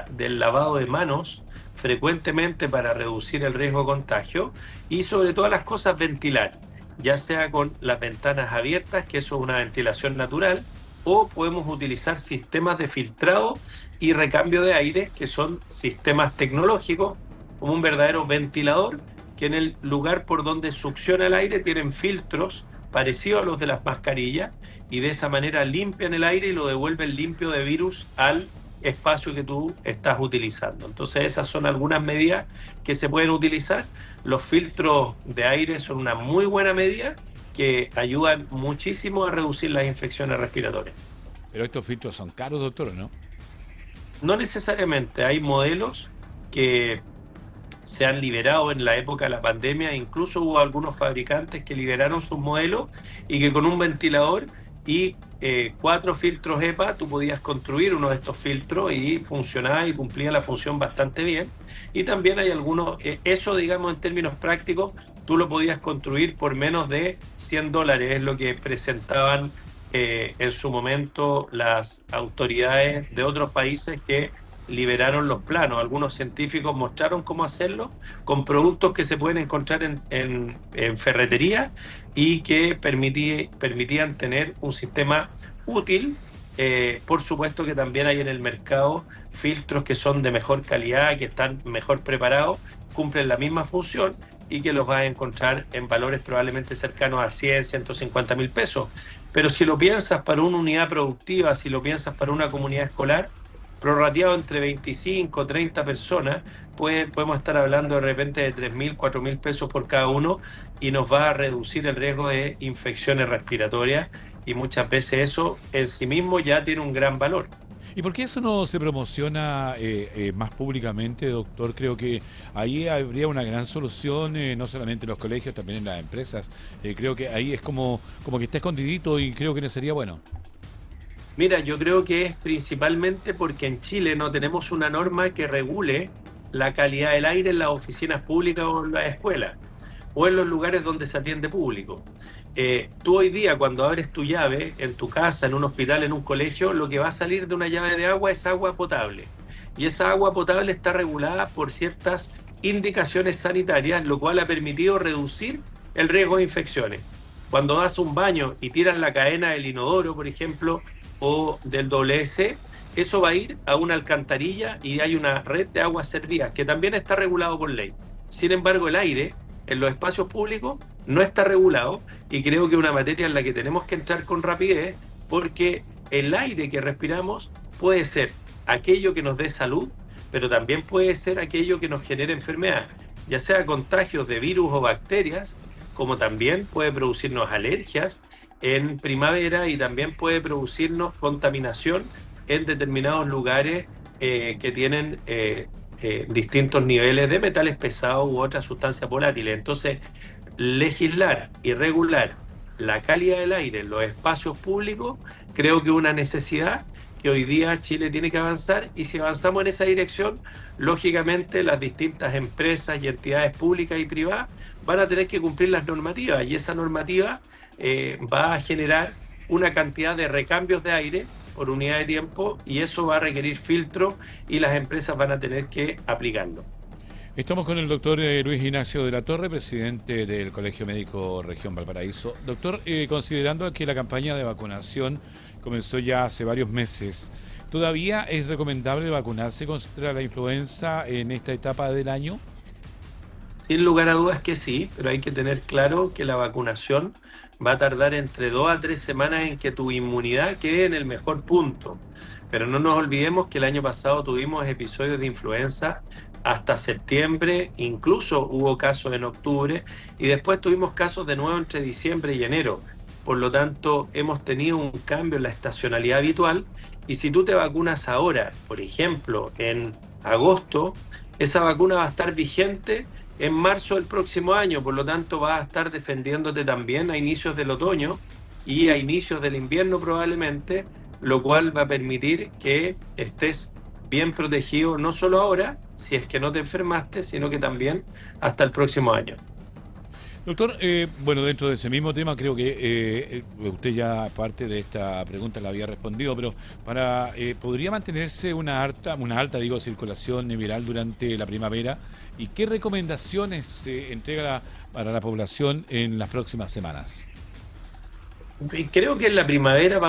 del lavado de manos frecuentemente para reducir el riesgo de contagio y sobre todas las cosas ventilar, ya sea con las ventanas abiertas, que eso es una ventilación natural, o podemos utilizar sistemas de filtrado y recambio de aire, que son sistemas tecnológicos, como un verdadero ventilador, que en el lugar por donde succiona el aire tienen filtros parecidos a los de las mascarillas, y de esa manera limpian el aire y lo devuelven limpio de virus al espacio que tú estás utilizando. Entonces esas son algunas medidas que se pueden utilizar. Los filtros de aire son una muy buena medida que ayudan muchísimo a reducir las infecciones respiratorias. Pero estos filtros son caros, doctor, ¿o no? No necesariamente. Hay modelos que se han liberado en la época de la pandemia, incluso hubo algunos fabricantes que liberaron sus modelos y que con un ventilador y 4 filtros EPA tú podías construir uno de estos filtros y funcionaba y cumplía la función bastante bien. Y también hay algunos, eso digamos en términos prácticos, tú lo podías construir por menos de $100, es lo que presentaban en su momento las autoridades de otros países que liberaron los planos. Algunos científicos mostraron cómo hacerlo con productos que se pueden encontrar en ferretería y que permitían tener un sistema útil. Por supuesto que también hay en el mercado filtros que son de mejor calidad, que están mejor preparados, cumplen la misma función y que los vas a encontrar en valores probablemente cercanos a 100, 150 mil pesos. Pero si lo piensas para una unidad productiva, si lo piensas para una comunidad escolar, prorrateado entre 25 o 30 personas, podemos estar hablando de repente de 3.000, 4.000 pesos por cada uno y nos va a reducir el riesgo de infecciones respiratorias y muchas veces eso en sí mismo ya tiene un gran valor. ¿Y por qué eso no se promociona más públicamente, doctor? Creo que ahí habría una gran solución, no solamente en los colegios, también en las empresas. Creo que ahí es como que está escondidito y creo que no sería bueno. Mira, yo creo que es principalmente porque en Chile no tenemos una norma que regule la calidad del aire en las oficinas públicas o en las escuelas o en los lugares donde se atiende público. Tú hoy día cuando abres tu llave en tu casa, en un hospital, en un colegio, lo que va a salir de una llave de agua es agua potable. Y esa agua potable está regulada por ciertas indicaciones sanitarias, lo cual ha permitido reducir el riesgo de infecciones. Cuando das un baño y tiras la cadena del inodoro, por ejemplo, o del WC, eso va a ir a una alcantarilla y hay una red de aguas servidas que también está regulado por ley. Sin embargo, el aire en los espacios públicos no está regulado y creo que es una materia en la que tenemos que entrar con rapidez porque el aire que respiramos puede ser aquello que nos dé salud, pero también puede ser aquello que nos genere enfermedad, ya sea contagios de virus o bacterias, como también puede producirnos alergias en primavera y también puede producirnos contaminación en determinados lugares que tienen distintos niveles de metales pesados u otras sustancias volátiles. Entonces, legislar y regular la calidad del aire en los espacios públicos creo que es una necesidad que hoy día Chile tiene que avanzar, y si avanzamos en esa dirección, lógicamente las distintas empresas y entidades públicas y privadas van a tener que cumplir las normativas, y esa normativa va a generar una cantidad de recambios de aire por unidad de tiempo, y eso va a requerir filtro y las empresas van a tener que aplicarlo. Estamos con el doctor Luis Ignacio de la Torre, presidente del Colegio Médico Región Valparaíso. Doctor, considerando que la campaña de vacunación comenzó ya hace varios meses, ¿todavía es recomendable vacunarse contra la influenza en esta etapa del año? Sin lugar a dudas que sí, pero hay que tener claro que la vacunación va a tardar entre 2 a 3 semanas en que tu inmunidad quede en el mejor punto. Pero no nos olvidemos que el año pasado tuvimos episodios de influenza hasta septiembre, incluso hubo casos en octubre, y después tuvimos casos de nuevo entre diciembre y enero. Por lo tanto, hemos tenido un cambio en la estacionalidad habitual, y si tú te vacunas ahora, por ejemplo, en agosto, esa vacuna va a estar vigente en marzo del próximo año, por lo tanto vas a estar defendiéndote también a inicios del otoño y a inicios del invierno probablemente, lo cual va a permitir que estés bien protegido no solo ahora, si es que no te enfermaste, sino que también hasta el próximo año. Doctor, bueno, dentro de ese mismo tema creo que usted ya parte de esta pregunta la había respondido, pero ¿podría mantenerse una alta circulación viral durante la primavera? ¿Y qué recomendaciones se entrega para la población en las próximas semanas? Creo que en la primavera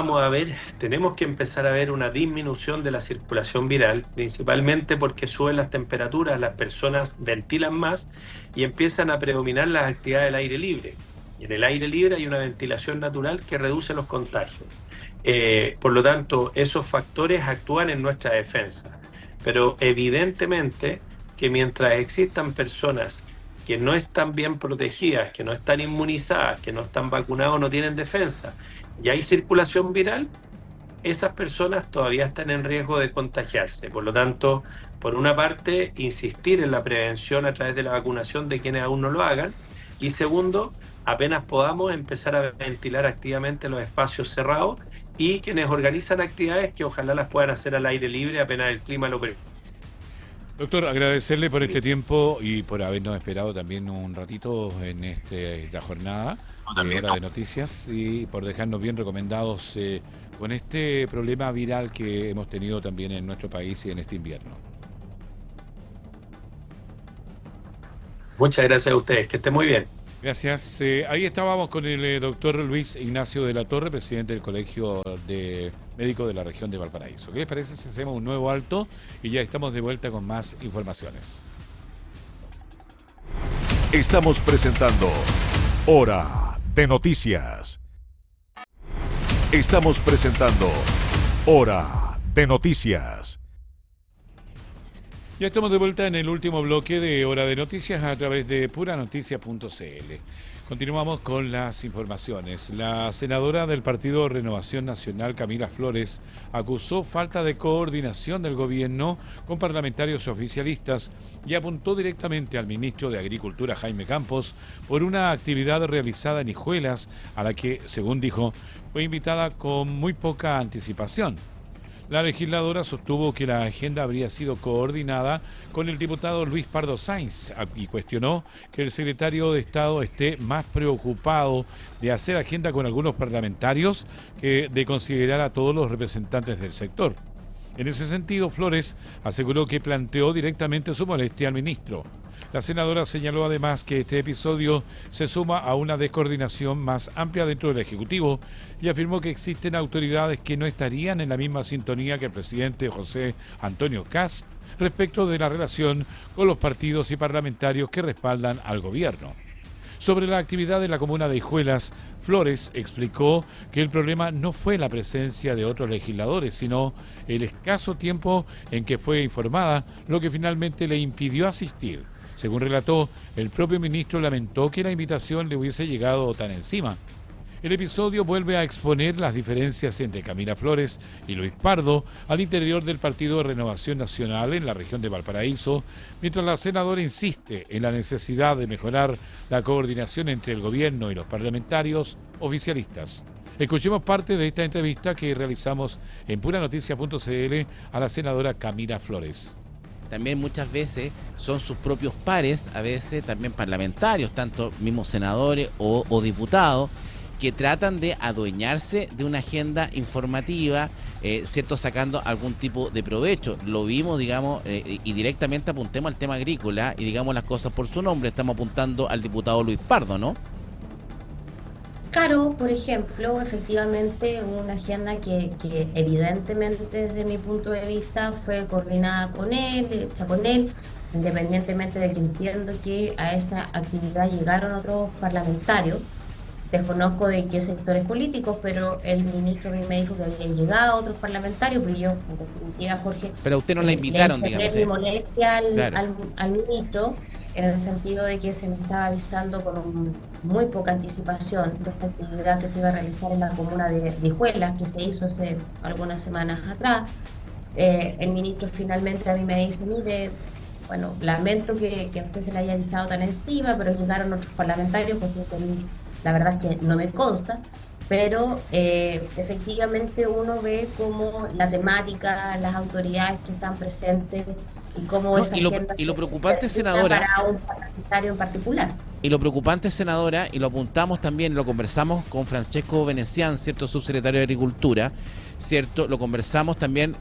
tenemos que empezar a ver una disminución de la circulación viral, principalmente porque suben las temperaturas, las personas ventilan más y empiezan a predominar las actividades del aire libre. Y en el aire libre hay una ventilación natural que reduce los contagios. Por lo tanto, esos factores actúan en nuestra defensa. Pero evidentemente que mientras existan personas que no están bien protegidas, que no están inmunizadas, que no están vacunadas, no tienen defensa, y hay circulación viral, esas personas todavía están en riesgo de contagiarse. Por lo tanto, por una parte, insistir en la prevención a través de la vacunación de quienes aún no lo hagan, y segundo, apenas podamos empezar a ventilar activamente los espacios cerrados y quienes organizan actividades que ojalá las puedan hacer al aire libre apenas el clima lo permita. Doctor, agradecerle por este tiempo y por habernos esperado también un ratito en esta jornada de Hora de Noticias y por dejarnos bien recomendados con este problema viral que hemos tenido también en nuestro país y en este invierno. Muchas gracias a ustedes, que estén muy bien. Gracias. Ahí estábamos con el doctor Luis Ignacio de la Torre, presidente del Colegio de Médicos de la Región de Valparaíso. ¿Qué les parece si hacemos un nuevo alto y ya estamos de vuelta con más informaciones? Estamos presentando Hora de Noticias. Estamos presentando Hora de Noticias. Ya estamos de vuelta en el último bloque de Hora de Noticias a través de puranoticias.cl. Continuamos con las informaciones. La senadora del Partido Renovación Nacional, Camila Flores, acusó falta de coordinación del gobierno con parlamentarios oficialistas y apuntó directamente al ministro de Agricultura, Jaime Campos, por una actividad realizada en Hijuelas, a la que, según dijo, fue invitada con muy poca anticipación. La legisladora sostuvo que la agenda habría sido coordinada con el diputado Luis Pardo Sáenz y cuestionó que el secretario de Estado esté más preocupado de hacer agenda con algunos parlamentarios que de considerar a todos los representantes del sector. En ese sentido, Flores aseguró que planteó directamente su molestia al ministro. La senadora señaló además que este episodio se suma a una descoordinación más amplia dentro del Ejecutivo y afirmó que existen autoridades que no estarían en la misma sintonía que el presidente José Antonio Kast respecto de la relación con los partidos y parlamentarios que respaldan al gobierno. Sobre la actividad de la comuna de Hijuelas, Flores explicó que el problema no fue la presencia de otros legisladores, sino el escaso tiempo en que fue informada, lo que finalmente le impidió asistir. Según relató, el propio ministro lamentó que la invitación le hubiese llegado tan encima. El episodio vuelve a exponer las diferencias entre Camila Flores y Luis Pardo al interior del Partido de Renovación Nacional en la región de Valparaíso, mientras la senadora insiste en la necesidad de mejorar la coordinación entre el gobierno y los parlamentarios oficialistas. Escuchemos parte de esta entrevista que realizamos en puranoticias.cl a la senadora Camila Flores. También muchas veces son sus propios pares, a veces también parlamentarios, tanto mismos senadores o diputados, que tratan de adueñarse de una agenda informativa, ¿cierto? Sacando algún tipo de provecho. Lo vimos, digamos, y directamente apuntemos al tema agrícola y digamos las cosas por su nombre. Estamos apuntando al diputado Luis Pardo, ¿no? Claro, por ejemplo, efectivamente una agenda que evidentemente desde mi punto de vista fue coordinada con él, hecha con él, independientemente de que entiendo que a esa actividad llegaron otros parlamentarios. Desconozco de qué sectores políticos, pero el ministro a mí me dijo que habían llegado otros parlamentarios, pero yo, en definitiva, Jorge... Pero a usted no la invitaron, digamos. Mi molestia claro. al ministro, en el sentido de que se me estaba avisando con muy poca anticipación de esta actividad que se iba a realizar en la comuna de Dijuela, que se hizo hace algunas semanas atrás. El ministro finalmente a mí me dice, mire, bueno, lamento que a usted se le haya avisado tan encima, pero llegaron otros parlamentarios, porque la verdad es que no me consta, pero efectivamente uno ve cómo la temática, las autoridades que están presentes y cómo esa agenda y lo preocupante, senadora, para un parlamentario en particular. Y lo preocupante, senadora, y lo apuntamos también, lo conversamos con Francesco Venecián, cierto, subsecretario de Agricultura, cierto, lo conversamos también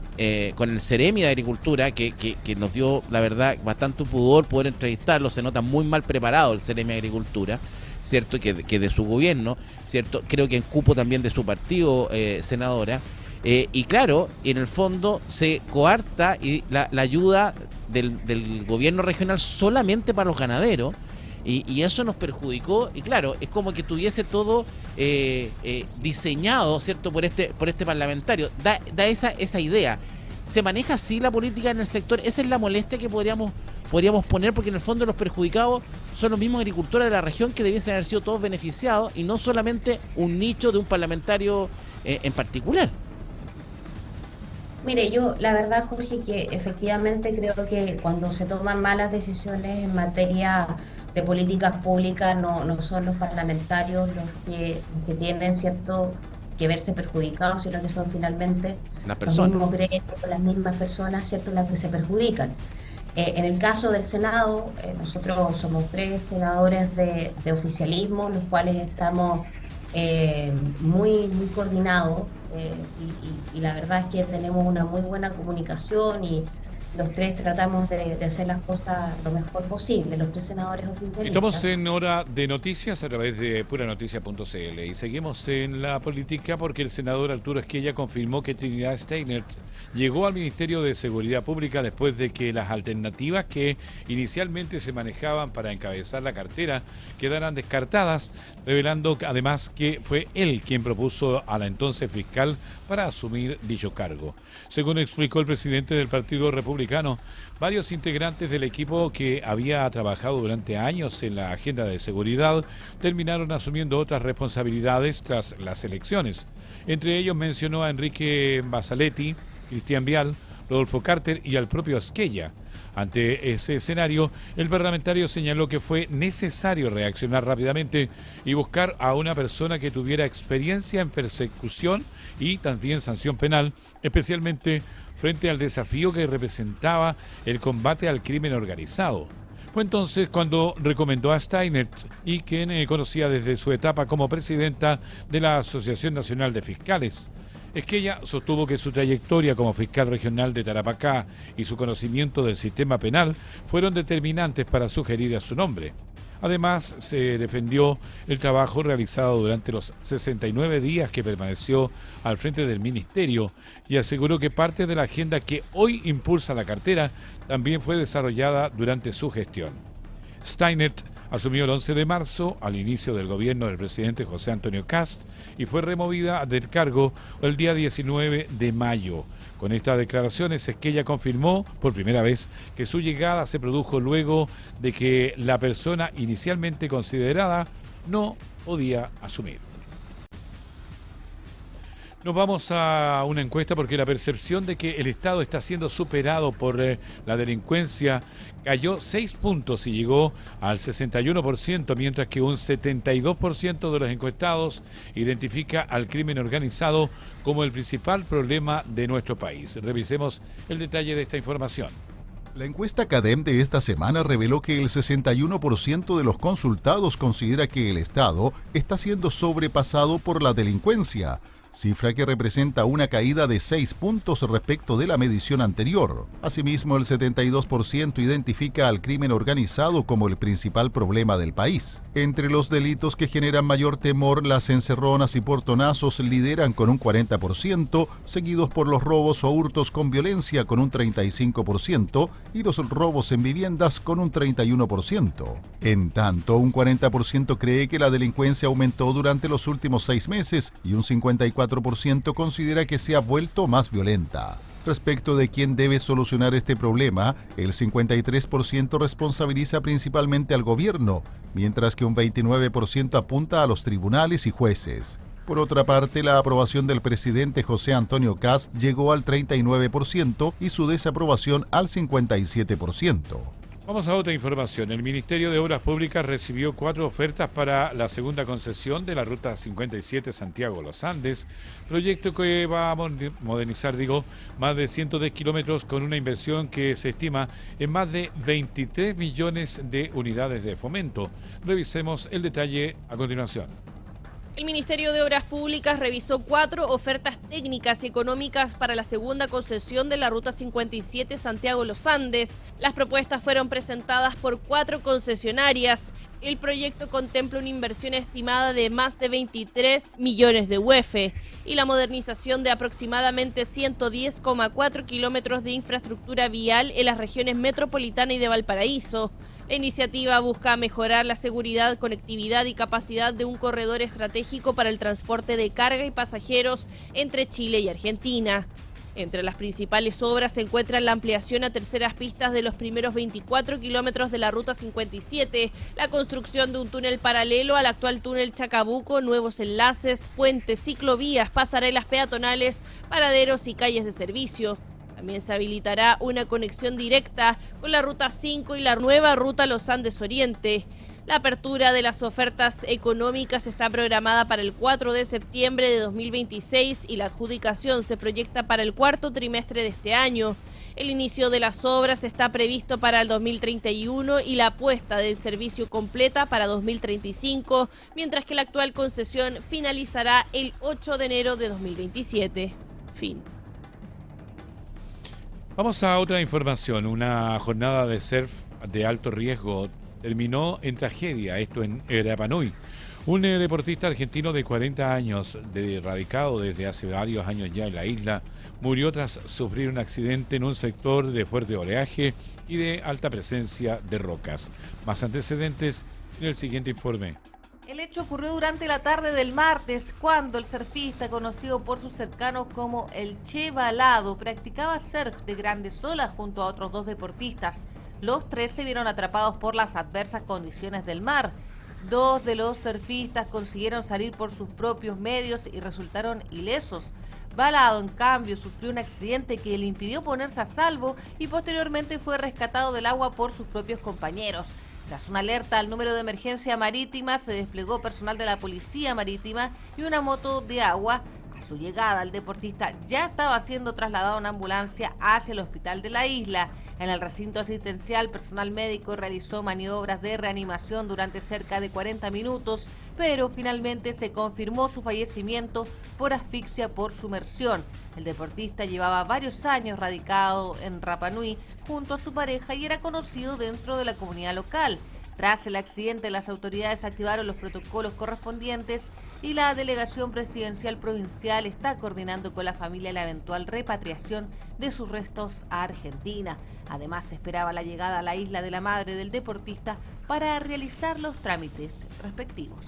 con el Ceremi de Agricultura, que nos dio, la verdad, bastante pudor poder entrevistarlo. Se nota muy mal preparado el Ceremi de Agricultura, cierto, que de su gobierno, cierto, creo que en cupo también de su partido, senadora. Y claro, en el fondo se coarta la ayuda del gobierno regional solamente para los ganaderos, y eso nos perjudicó. Y claro, es como que tuviese todo diseñado, ¿cierto?, por este parlamentario. Da esa idea. ¿Se maneja así la política en el sector? Esa es la molestia que podríamos poner, porque en el fondo los perjudicados son los mismos agricultores de la región, que debiesen haber sido todos beneficiados y no solamente un nicho de un parlamentario en particular. Mire, yo la verdad, Jorge, que efectivamente creo que cuando se toman malas decisiones en materia de políticas públicas no son los parlamentarios los que tienen, cierto, que verse perjudicados, sino que son finalmente los mismos gremios, las mismas personas, cierto, las que se perjudican. En el caso del Senado, nosotros somos 3 senadores de oficialismo, los cuales estamos muy coordinados, y la verdad es que tenemos una muy buena comunicación, y los 3 tratamos de hacer las cosas lo mejor posible, los 3 senadores oficialistas. Estamos en Hora de Noticias a través de puranoticias.cl y seguimos en la política, porque el senador Arturo Esquella confirmó que Trinidad Steinert llegó al Ministerio de Seguridad Pública después de que las alternativas que inicialmente se manejaban para encabezar la cartera quedaran descartadas, revelando además que fue él quien propuso a la entonces fiscal para asumir dicho cargo. Según explicó el presidente del Partido Republicano, varios integrantes del equipo que había trabajado durante años en la agenda de seguridad terminaron asumiendo otras responsabilidades tras las elecciones. Entre ellos mencionó a Enrique Basaletti, Cristian Vial, Rodolfo Carter y al propio Esquella. Ante ese escenario, el parlamentario señaló que fue necesario reaccionar rápidamente y buscar a una persona que tuviera experiencia en persecución y también sanción penal, especialmente frente al desafío que representaba el combate al crimen organizado. Fue entonces cuando recomendó a Steinert, y quien conocía desde su etapa como presidenta de la Asociación Nacional de Fiscales. Esquella sostuvo que su trayectoria como fiscal regional de Tarapacá y su conocimiento del sistema penal fueron determinantes para sugerir a su nombre. Además, se defendió el trabajo realizado durante los 69 días que permaneció al frente del ministerio y aseguró que parte de la agenda que hoy impulsa la cartera también fue desarrollada durante su gestión. Steinert asumió el 11 de marzo, al inicio del gobierno del presidente José Antonio Kast, y fue removida del cargo el día 19 de mayo. Con estas declaraciones, Esquella confirmó por primera vez que su llegada se produjo luego de que la persona inicialmente considerada no podía asumir. Nos vamos a una encuesta, porque la percepción de que el Estado está siendo superado por la delincuencia cayó 6 puntos y llegó al 61%, mientras que un 72% de los encuestados identifica al crimen organizado como el principal problema de nuestro país. Revisemos el detalle de esta información. La encuesta CADEM de esta semana reveló que el 61% de los consultados considera que el Estado está siendo sobrepasado por la delincuencia, cifra que representa una caída de 6 puntos respecto de la medición anterior. Asimismo, el 72% identifica al crimen organizado como el principal problema del país. Entre los delitos que generan mayor temor, las encerronas y portonazos lideran con un 40%, seguidos por los robos o hurtos con violencia con un 35% y los robos en viviendas con un 31%. En tanto, un 40% cree que la delincuencia aumentó durante los últimos 6 meses y un 54% considera que se ha vuelto más violenta. Respecto de quién debe solucionar este problema, el 53% responsabiliza principalmente al gobierno, mientras que un 29% apunta a los tribunales y jueces. Por otra parte, la aprobación del presidente José Antonio Kast llegó al 39% y su desaprobación al 57%. Vamos a otra información. El Ministerio de Obras Públicas recibió 4 ofertas para la segunda concesión de la Ruta 57 Santiago-Los Andes, proyecto que va a modernizar, más de 110 kilómetros con una inversión que se estima en más de 23 millones de unidades de fomento. Revisemos el detalle a continuación. El Ministerio de Obras Públicas revisó 4 ofertas técnicas y económicas para la segunda concesión de la Ruta 57 Santiago-Los Andes. Las propuestas fueron presentadas por 4 concesionarias. El proyecto contempla una inversión estimada de más de 23 millones de UF y la modernización de aproximadamente 110,4 kilómetros de infraestructura vial en las regiones metropolitana y de Valparaíso. La iniciativa busca mejorar la seguridad, conectividad y capacidad de un corredor estratégico para el transporte de carga y pasajeros entre Chile y Argentina. Entre las principales obras se encuentran la ampliación a terceras pistas de los primeros 24 kilómetros de la Ruta 57, la construcción de un túnel paralelo al actual túnel Chacabuco, nuevos enlaces, puentes, ciclovías, pasarelas peatonales, paraderos y calles de servicio. También se habilitará una conexión directa con la Ruta 5 y la nueva Ruta Los Andes Oriente. La apertura de las ofertas económicas está programada para el 4 de septiembre de 2026 y la adjudicación se proyecta para el cuarto trimestre de este año. El inicio de las obras está previsto para el 2031 y la puesta del servicio completa para 2035, mientras que la actual concesión finalizará el 8 de enero de 2027. Fin. Vamos a otra información. Una jornada de surf de alto riesgo terminó en tragedia, esto en Rapa Nui. Un deportista argentino de 40 años, radicado desde hace varios años ya en la isla, murió tras sufrir un accidente en un sector de fuerte oleaje y de alta presencia de rocas. Más antecedentes en el siguiente informe. El hecho ocurrió durante la tarde del martes, cuando el surfista, conocido por sus cercanos como el Che Balado, practicaba surf de grandes olas junto a otros 2 deportistas. Los 3 se vieron atrapados por las adversas condiciones del mar. 2 de los surfistas consiguieron salir por sus propios medios y resultaron ilesos. Balado, en cambio, sufrió un accidente que le impidió ponerse a salvo y posteriormente fue rescatado del agua por sus propios compañeros. Tras una alerta al número de emergencia marítima, se desplegó personal de la Policía Marítima y una moto de agua. A su llegada, el deportista ya estaba siendo trasladado en ambulancia hacia el hospital de la isla. En el recinto asistencial, personal médico realizó maniobras de reanimación durante cerca de 40 minutos, pero finalmente se confirmó su fallecimiento por asfixia por sumersión. El deportista llevaba varios años radicado en Rapa Nui junto a su pareja y era conocido dentro de la comunidad local. Tras el accidente, las autoridades activaron los protocolos correspondientes y la delegación presidencial provincial está coordinando con la familia la eventual repatriación de sus restos a Argentina. Además, se esperaba la llegada a la isla de la madre del deportista para realizar los trámites respectivos.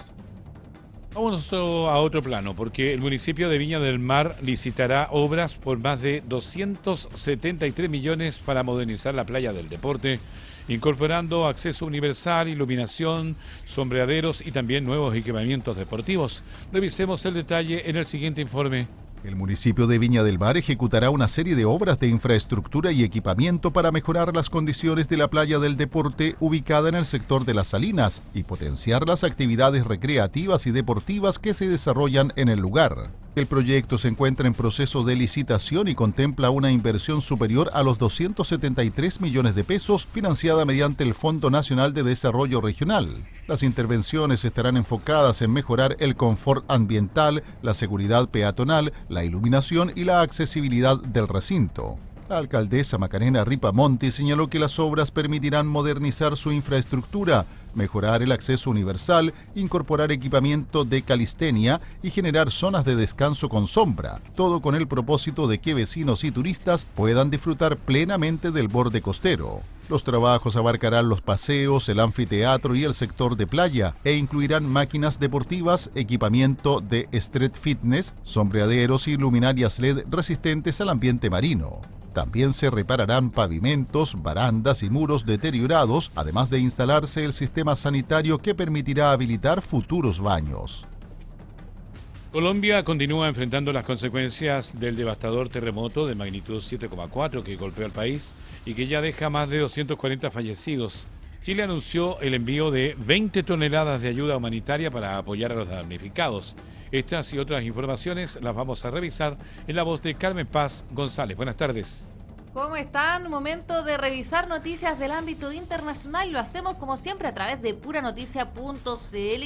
Vamos a otro plano, porque el municipio de Viña del Mar licitará obras por más de 273 millones para modernizar la playa del deporte, incorporando acceso universal, iluminación, sombreaderos y también nuevos equipamientos deportivos. Revisemos el detalle en el siguiente informe. El municipio de Viña del Mar ejecutará una serie de obras de infraestructura y equipamiento para mejorar las condiciones de la playa del deporte ubicada en el sector de Las Salinas y potenciar las actividades recreativas y deportivas que se desarrollan en el lugar. El proyecto se encuentra en proceso de licitación y contempla una inversión superior a los 273 millones de pesos financiada mediante el Fondo Nacional de Desarrollo Regional. Las intervenciones estarán enfocadas en mejorar el confort ambiental, la seguridad peatonal, la iluminación y la accesibilidad del recinto. La alcaldesa Macarena Ripamonti señaló que las obras permitirán modernizar su infraestructura, mejorar el acceso universal, incorporar equipamiento de calistenia y generar zonas de descanso con sombra, todo con el propósito de que vecinos y turistas puedan disfrutar plenamente del borde costero. Los trabajos abarcarán los paseos, el anfiteatro y el sector de playa e incluirán máquinas deportivas, equipamiento de street fitness, sombreaderos y luminarias LED resistentes al ambiente marino. También se repararán pavimentos, barandas y muros deteriorados, además de instalarse el sistema sanitario que permitirá habilitar futuros baños. Colombia continúa enfrentando las consecuencias del devastador terremoto de magnitud 7,4 que golpeó al país y que ya deja más de 240 fallecidos. Chile anunció el envío de 20 toneladas de ayuda humanitaria para apoyar a los damnificados. Estas y otras informaciones las vamos a revisar en la voz de Carmen Paz González. Buenas tardes. ¿Cómo están? Momento de revisar noticias del ámbito internacional. Lo hacemos como siempre a través de puranoticia.cl.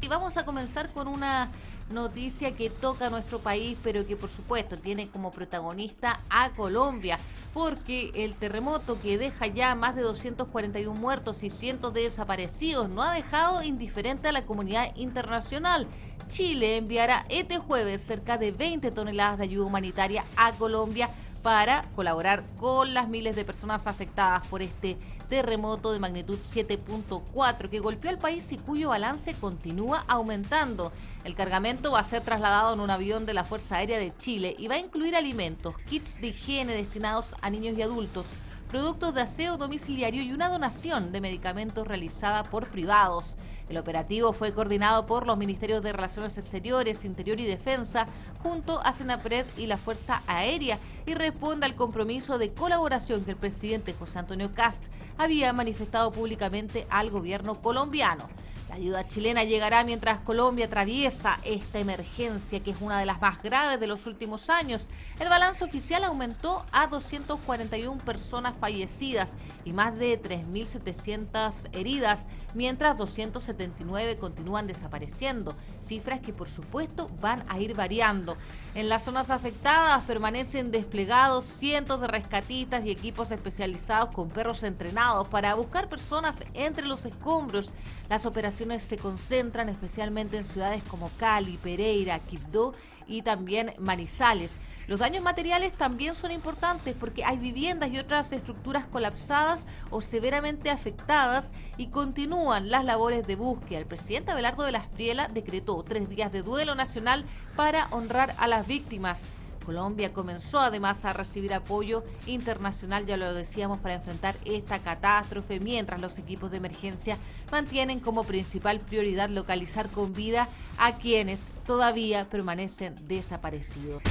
Y vamos a comenzar con una noticia que toca a nuestro país, pero que por supuesto tiene como protagonista a Colombia, porque el terremoto que deja ya más de 241 muertos y cientos de desaparecidos no ha dejado indiferente a la comunidad internacional. Chile enviará este jueves cerca de 20 toneladas de ayuda humanitaria a Colombia para colaborar con las miles de personas afectadas por este terremoto de magnitud 7.4 que golpeó al país y cuyo balance continúa aumentando. El cargamento va a ser trasladado en un avión de la Fuerza Aérea de Chile y va a incluir alimentos, kits de higiene destinados a niños y adultos, productos de aseo domiciliario y una donación de medicamentos realizada por privados. El operativo fue coordinado por los Ministerios de Relaciones Exteriores, Interior y Defensa, junto a Senapred y la Fuerza Aérea, y responde al compromiso de colaboración que el presidente José Antonio Kast había manifestado públicamente al gobierno colombiano. La ayuda chilena llegará mientras Colombia atraviesa esta emergencia, que es una de las más graves de los últimos años. El balance oficial aumentó a 241 personas fallecidas y más de 3.700 heridas, mientras 279 continúan desapareciendo, cifras que por supuesto van a ir variando. En las zonas afectadas permanecen desplegados cientos de rescatistas y equipos especializados con perros entrenados para buscar personas entre los escombros. Las operaciones se concentran especialmente en ciudades como Cali, Pereira, Quibdó y también Manizales. Los daños materiales también son importantes porque hay viviendas y otras estructuras colapsadas o severamente afectadas y continúan las labores de búsqueda. El presidente Abelardo de la Espriella decretó 3 días de duelo nacional para honrar a las víctimas. Colombia comenzó además a recibir apoyo internacional, ya lo decíamos, para enfrentar esta catástrofe, mientras los equipos de emergencia mantienen como principal prioridad localizar con vida a quienes todavía permanecen desaparecidos.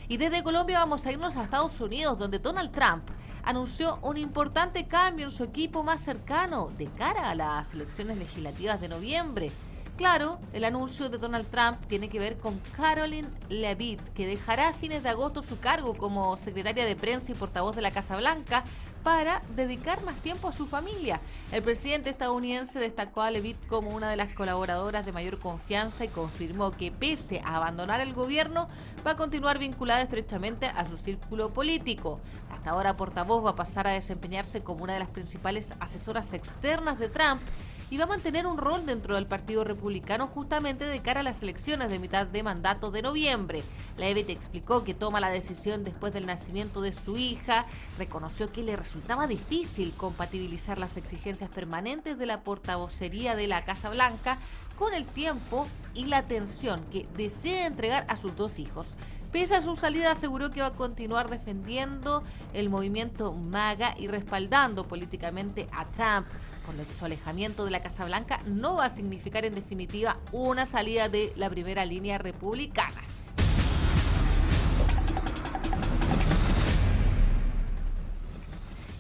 Y desde Colombia vamos a irnos a Estados Unidos, donde Donald Trump anunció un importante cambio en su equipo más cercano de cara a las elecciones legislativas de noviembre. Claro, el anuncio de Donald Trump tiene que ver con Karoline Leavitt, que dejará a fines de agosto su cargo como secretaria de prensa y portavoz de la Casa Blanca para dedicar más tiempo a su familia. El presidente estadounidense destacó a Leavitt como una de las colaboradoras de mayor confianza y confirmó que pese a abandonar el gobierno, va a continuar vinculada estrechamente a su círculo político. Hasta ahora portavoz va a pasar a desempeñarse como una de las principales asesoras externas de Trump y va a mantener un rol dentro del Partido Republicano justamente de cara a las elecciones de mitad de mandato de noviembre. Leavitt explicó que toma la decisión después del nacimiento de su hija, reconoció que le resultaba difícil compatibilizar las exigencias permanentes de la portavocería de la Casa Blanca con el tiempo y la atención que desea entregar a sus 2 hijos. Pese a su salida, aseguró que va a continuar defendiendo el movimiento MAGA y respaldando políticamente a Trump, por lo que su alejamiento de la Casa Blanca no va a significar en definitiva una salida de la primera línea republicana.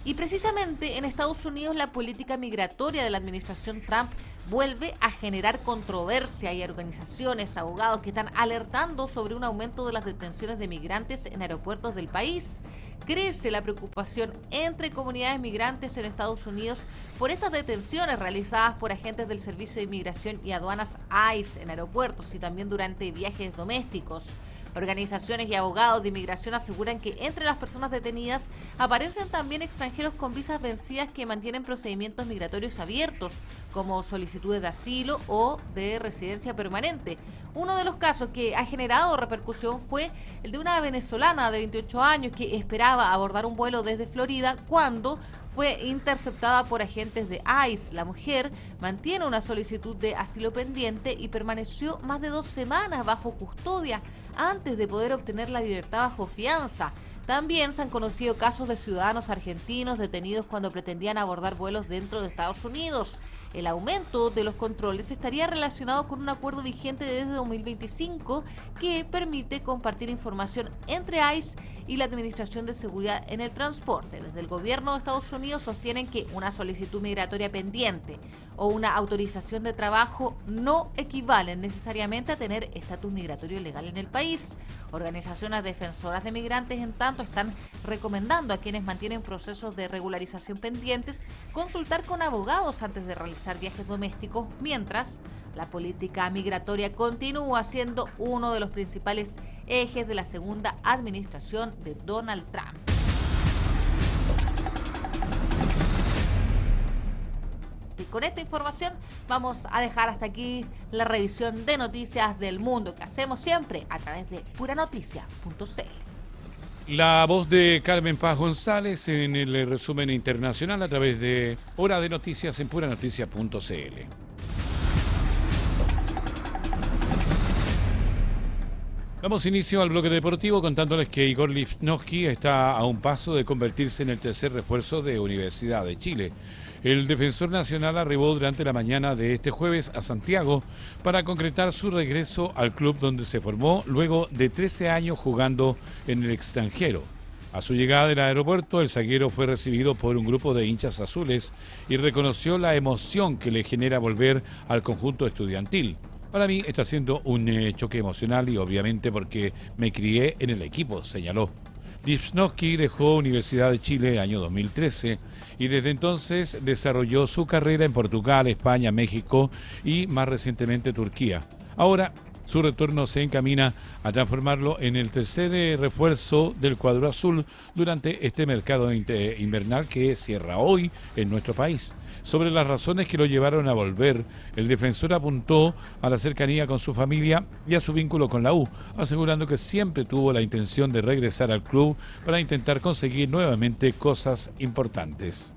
Y precisamente en Estados Unidos la política migratoria de la administración Trump vuelve a generar controversia. Hay organizaciones, abogados que están alertando sobre un aumento de las detenciones de migrantes en aeropuertos del país. Crece la preocupación entre comunidades migrantes en Estados Unidos por estas detenciones realizadas por agentes del Servicio de Inmigración y Aduanas ICE en aeropuertos y también durante viajes domésticos. Organizaciones y abogados de inmigración aseguran que entre las personas detenidas aparecen también extranjeros con visas vencidas que mantienen procedimientos migratorios abiertos, como solicitudes de asilo o de residencia permanente. Uno de los casos que ha generado repercusión fue el de una venezolana de 28 años que esperaba abordar un vuelo desde Florida cuando fue interceptada por agentes de ICE. La mujer mantiene una solicitud de asilo pendiente y permaneció más de 2 semanas bajo custodia antes de poder obtener la libertad bajo fianza. También se han conocido casos de ciudadanos argentinos detenidos cuando pretendían abordar vuelos dentro de Estados Unidos. El aumento de los controles estaría relacionado con un acuerdo vigente desde 2025 que permite compartir información entre ICE y la Administración de Seguridad en el Transporte. Desde el gobierno de Estados Unidos sostienen que una solicitud migratoria pendiente o una autorización de trabajo no equivalen necesariamente a tener estatus migratorio legal en el país. Organizaciones defensoras de migrantes, en tanto, están recomendando a quienes mantienen procesos de regularización pendientes consultar con abogados antes de realizar viajes domésticos, mientras la política migratoria continúa siendo uno de los principales ejes de la segunda administración de Donald Trump. Y con esta información vamos a dejar hasta aquí la revisión de noticias del mundo que hacemos siempre a través de puranoticia.cl. La voz de Carmen Paz González en el resumen internacional a través de Hora de Noticias en puranoticia.cl. Damos inicio al bloque deportivo contándoles que Igor Lichnowsky está a un paso de convertirse en el tercer refuerzo de Universidad de Chile. El defensor nacional arribó durante la mañana de este jueves a Santiago para concretar su regreso al club donde se formó luego de 13 años jugando en el extranjero. A su llegada del aeropuerto, el zaguero fue recibido por un grupo de hinchas azules y reconoció la emoción que le genera volver al conjunto estudiantil. Para mí está siendo un choque emocional y obviamente porque me crié en el equipo, señaló. Lichnowsky dejó Universidad de Chile el año 2013 y desde entonces desarrolló su carrera en Portugal, España, México y más recientemente Turquía. Ahora su retorno se encamina a transformarlo en el tercer refuerzo del cuadro azul durante este mercado invernal que cierra hoy en nuestro país. Sobre las razones que lo llevaron a volver, el defensor apuntó a la cercanía con su familia y a su vínculo con la U, asegurando que siempre tuvo la intención de regresar al club para intentar conseguir nuevamente cosas importantes.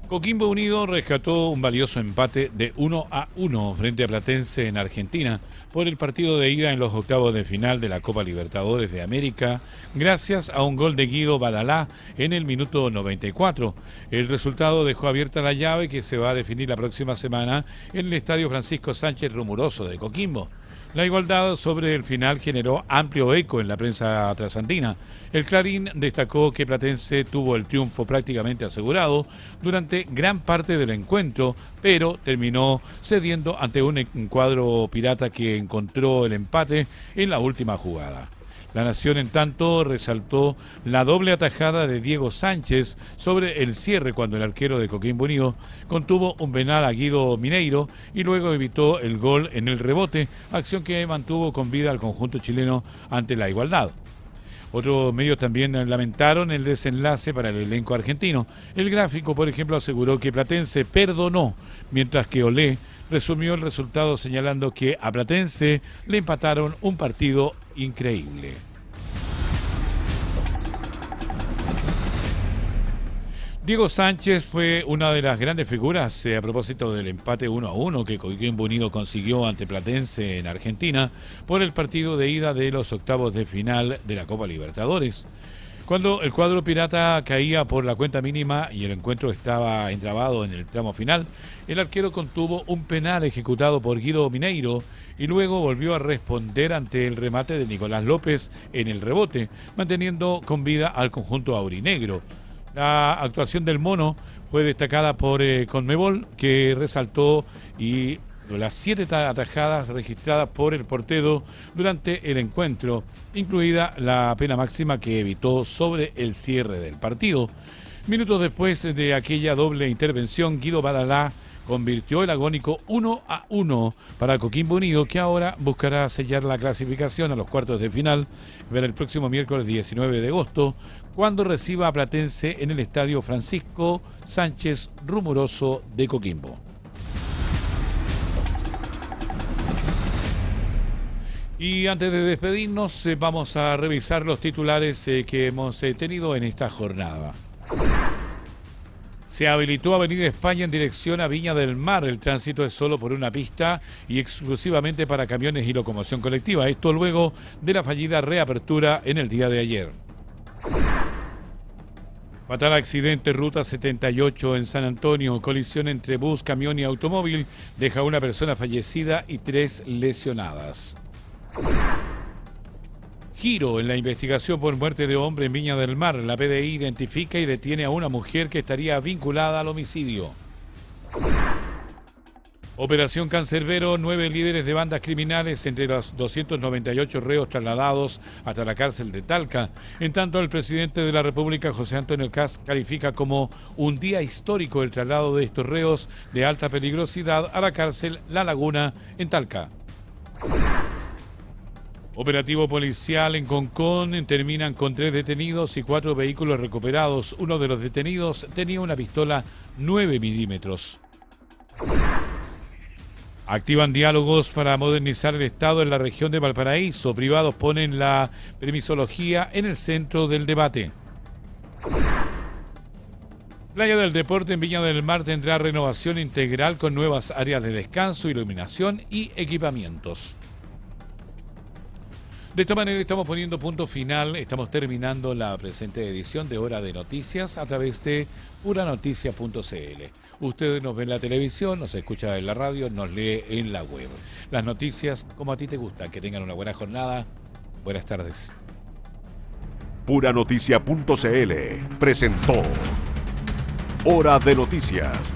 Coquimbo Unido rescató un valioso empate de 1-1 frente a Platense en Argentina por el partido de ida en los octavos de final de la Copa Libertadores de América, gracias a un gol de Guido Badalá en el minuto 94. El resultado dejó abierta la llave que se va a definir la próxima semana en el Estadio Francisco Sánchez Rumoroso de Coquimbo. La igualdad sobre el final generó amplio eco en la prensa trasandina. El Clarín destacó que Platense tuvo el triunfo prácticamente asegurado durante gran parte del encuentro, pero terminó cediendo ante un cuadro pirata que encontró el empate en la última jugada. La Nación, en tanto, resaltó la doble atajada de Diego Sánchez sobre el cierre cuando el arquero de Coquimbo Unido contuvo un penal a Guido Mineiro y luego evitó el gol en el rebote, acción que mantuvo con vida al conjunto chileno ante la igualdad. Otros medios también lamentaron el desenlace para el elenco argentino. El Gráfico, por ejemplo, aseguró que Platense perdonó, mientras que Olé resumió el resultado señalando que a Platense le empataron un partido increíble. Diego Sánchez fue una de las grandes figuras a propósito del empate 1-1 que Coquimbo Unido consiguió ante Platense en Argentina por el partido de ida de los octavos de final de la Copa Libertadores. Cuando el cuadro pirata caía por la cuenta mínima y el encuentro estaba entrabado en el tramo final, el arquero contuvo un penal ejecutado por Guido Mineiro y luego volvió a responder ante el remate de Nicolás López en el rebote, manteniendo con vida al conjunto aurinegro. La actuación del mono fue destacada por Conmebol, que resaltó y las 7 atajadas registradas por el portero durante el encuentro, incluida la pena máxima que evitó sobre el cierre del partido. Minutos después de aquella doble intervención, Guido Badalá convirtió el agónico 1-1 para Coquimbo Unido, que ahora buscará sellar la clasificación a los cuartos de final, ver el próximo miércoles 19 de agosto, cuando reciba a Platense en el estadio Francisco Sánchez Rumoroso de Coquimbo. Y antes de despedirnos, vamos a revisar los titulares que hemos tenido en esta jornada. Se habilitó Avenida España en dirección a Viña del Mar. El tránsito es solo por una pista y exclusivamente para camiones y locomoción colectiva. Esto luego de la fallida reapertura en el día de ayer. Fatal accidente Ruta 78 en San Antonio. Colisión entre bus, camión y automóvil deja a una persona fallecida y 3 lesionadas. Giro en la investigación por muerte de hombre en Viña del Mar. La PDI identifica y detiene a una mujer que estaría vinculada al homicidio. Operación Cancerbero, 9 líderes de bandas criminales entre los 298 reos trasladados hasta la cárcel de Talca. En tanto, el presidente de la República, José Antonio Kast, califica como un día histórico el traslado de estos reos de alta peligrosidad a la cárcel La Laguna en Talca. Operativo policial en Concón, terminan con 3 detenidos y 4 vehículos recuperados. Uno de los detenidos tenía una pistola 9 milímetros. Activan diálogos para modernizar el Estado en la región de Valparaíso. Privados ponen la permisología en el centro del debate. Playa del Deporte en Viña del Mar tendrá renovación integral con nuevas áreas de descanso, iluminación y equipamientos. De esta manera estamos poniendo punto final, estamos terminando la presente edición de Hora de Noticias a través de puranoticia.cl. Ustedes nos ven en la televisión, nos escucha en la radio, nos lee en la web. Las noticias como a ti te gustan, que tengan una buena jornada. Buenas tardes. Puranoticia.cl presentó Hora de Noticias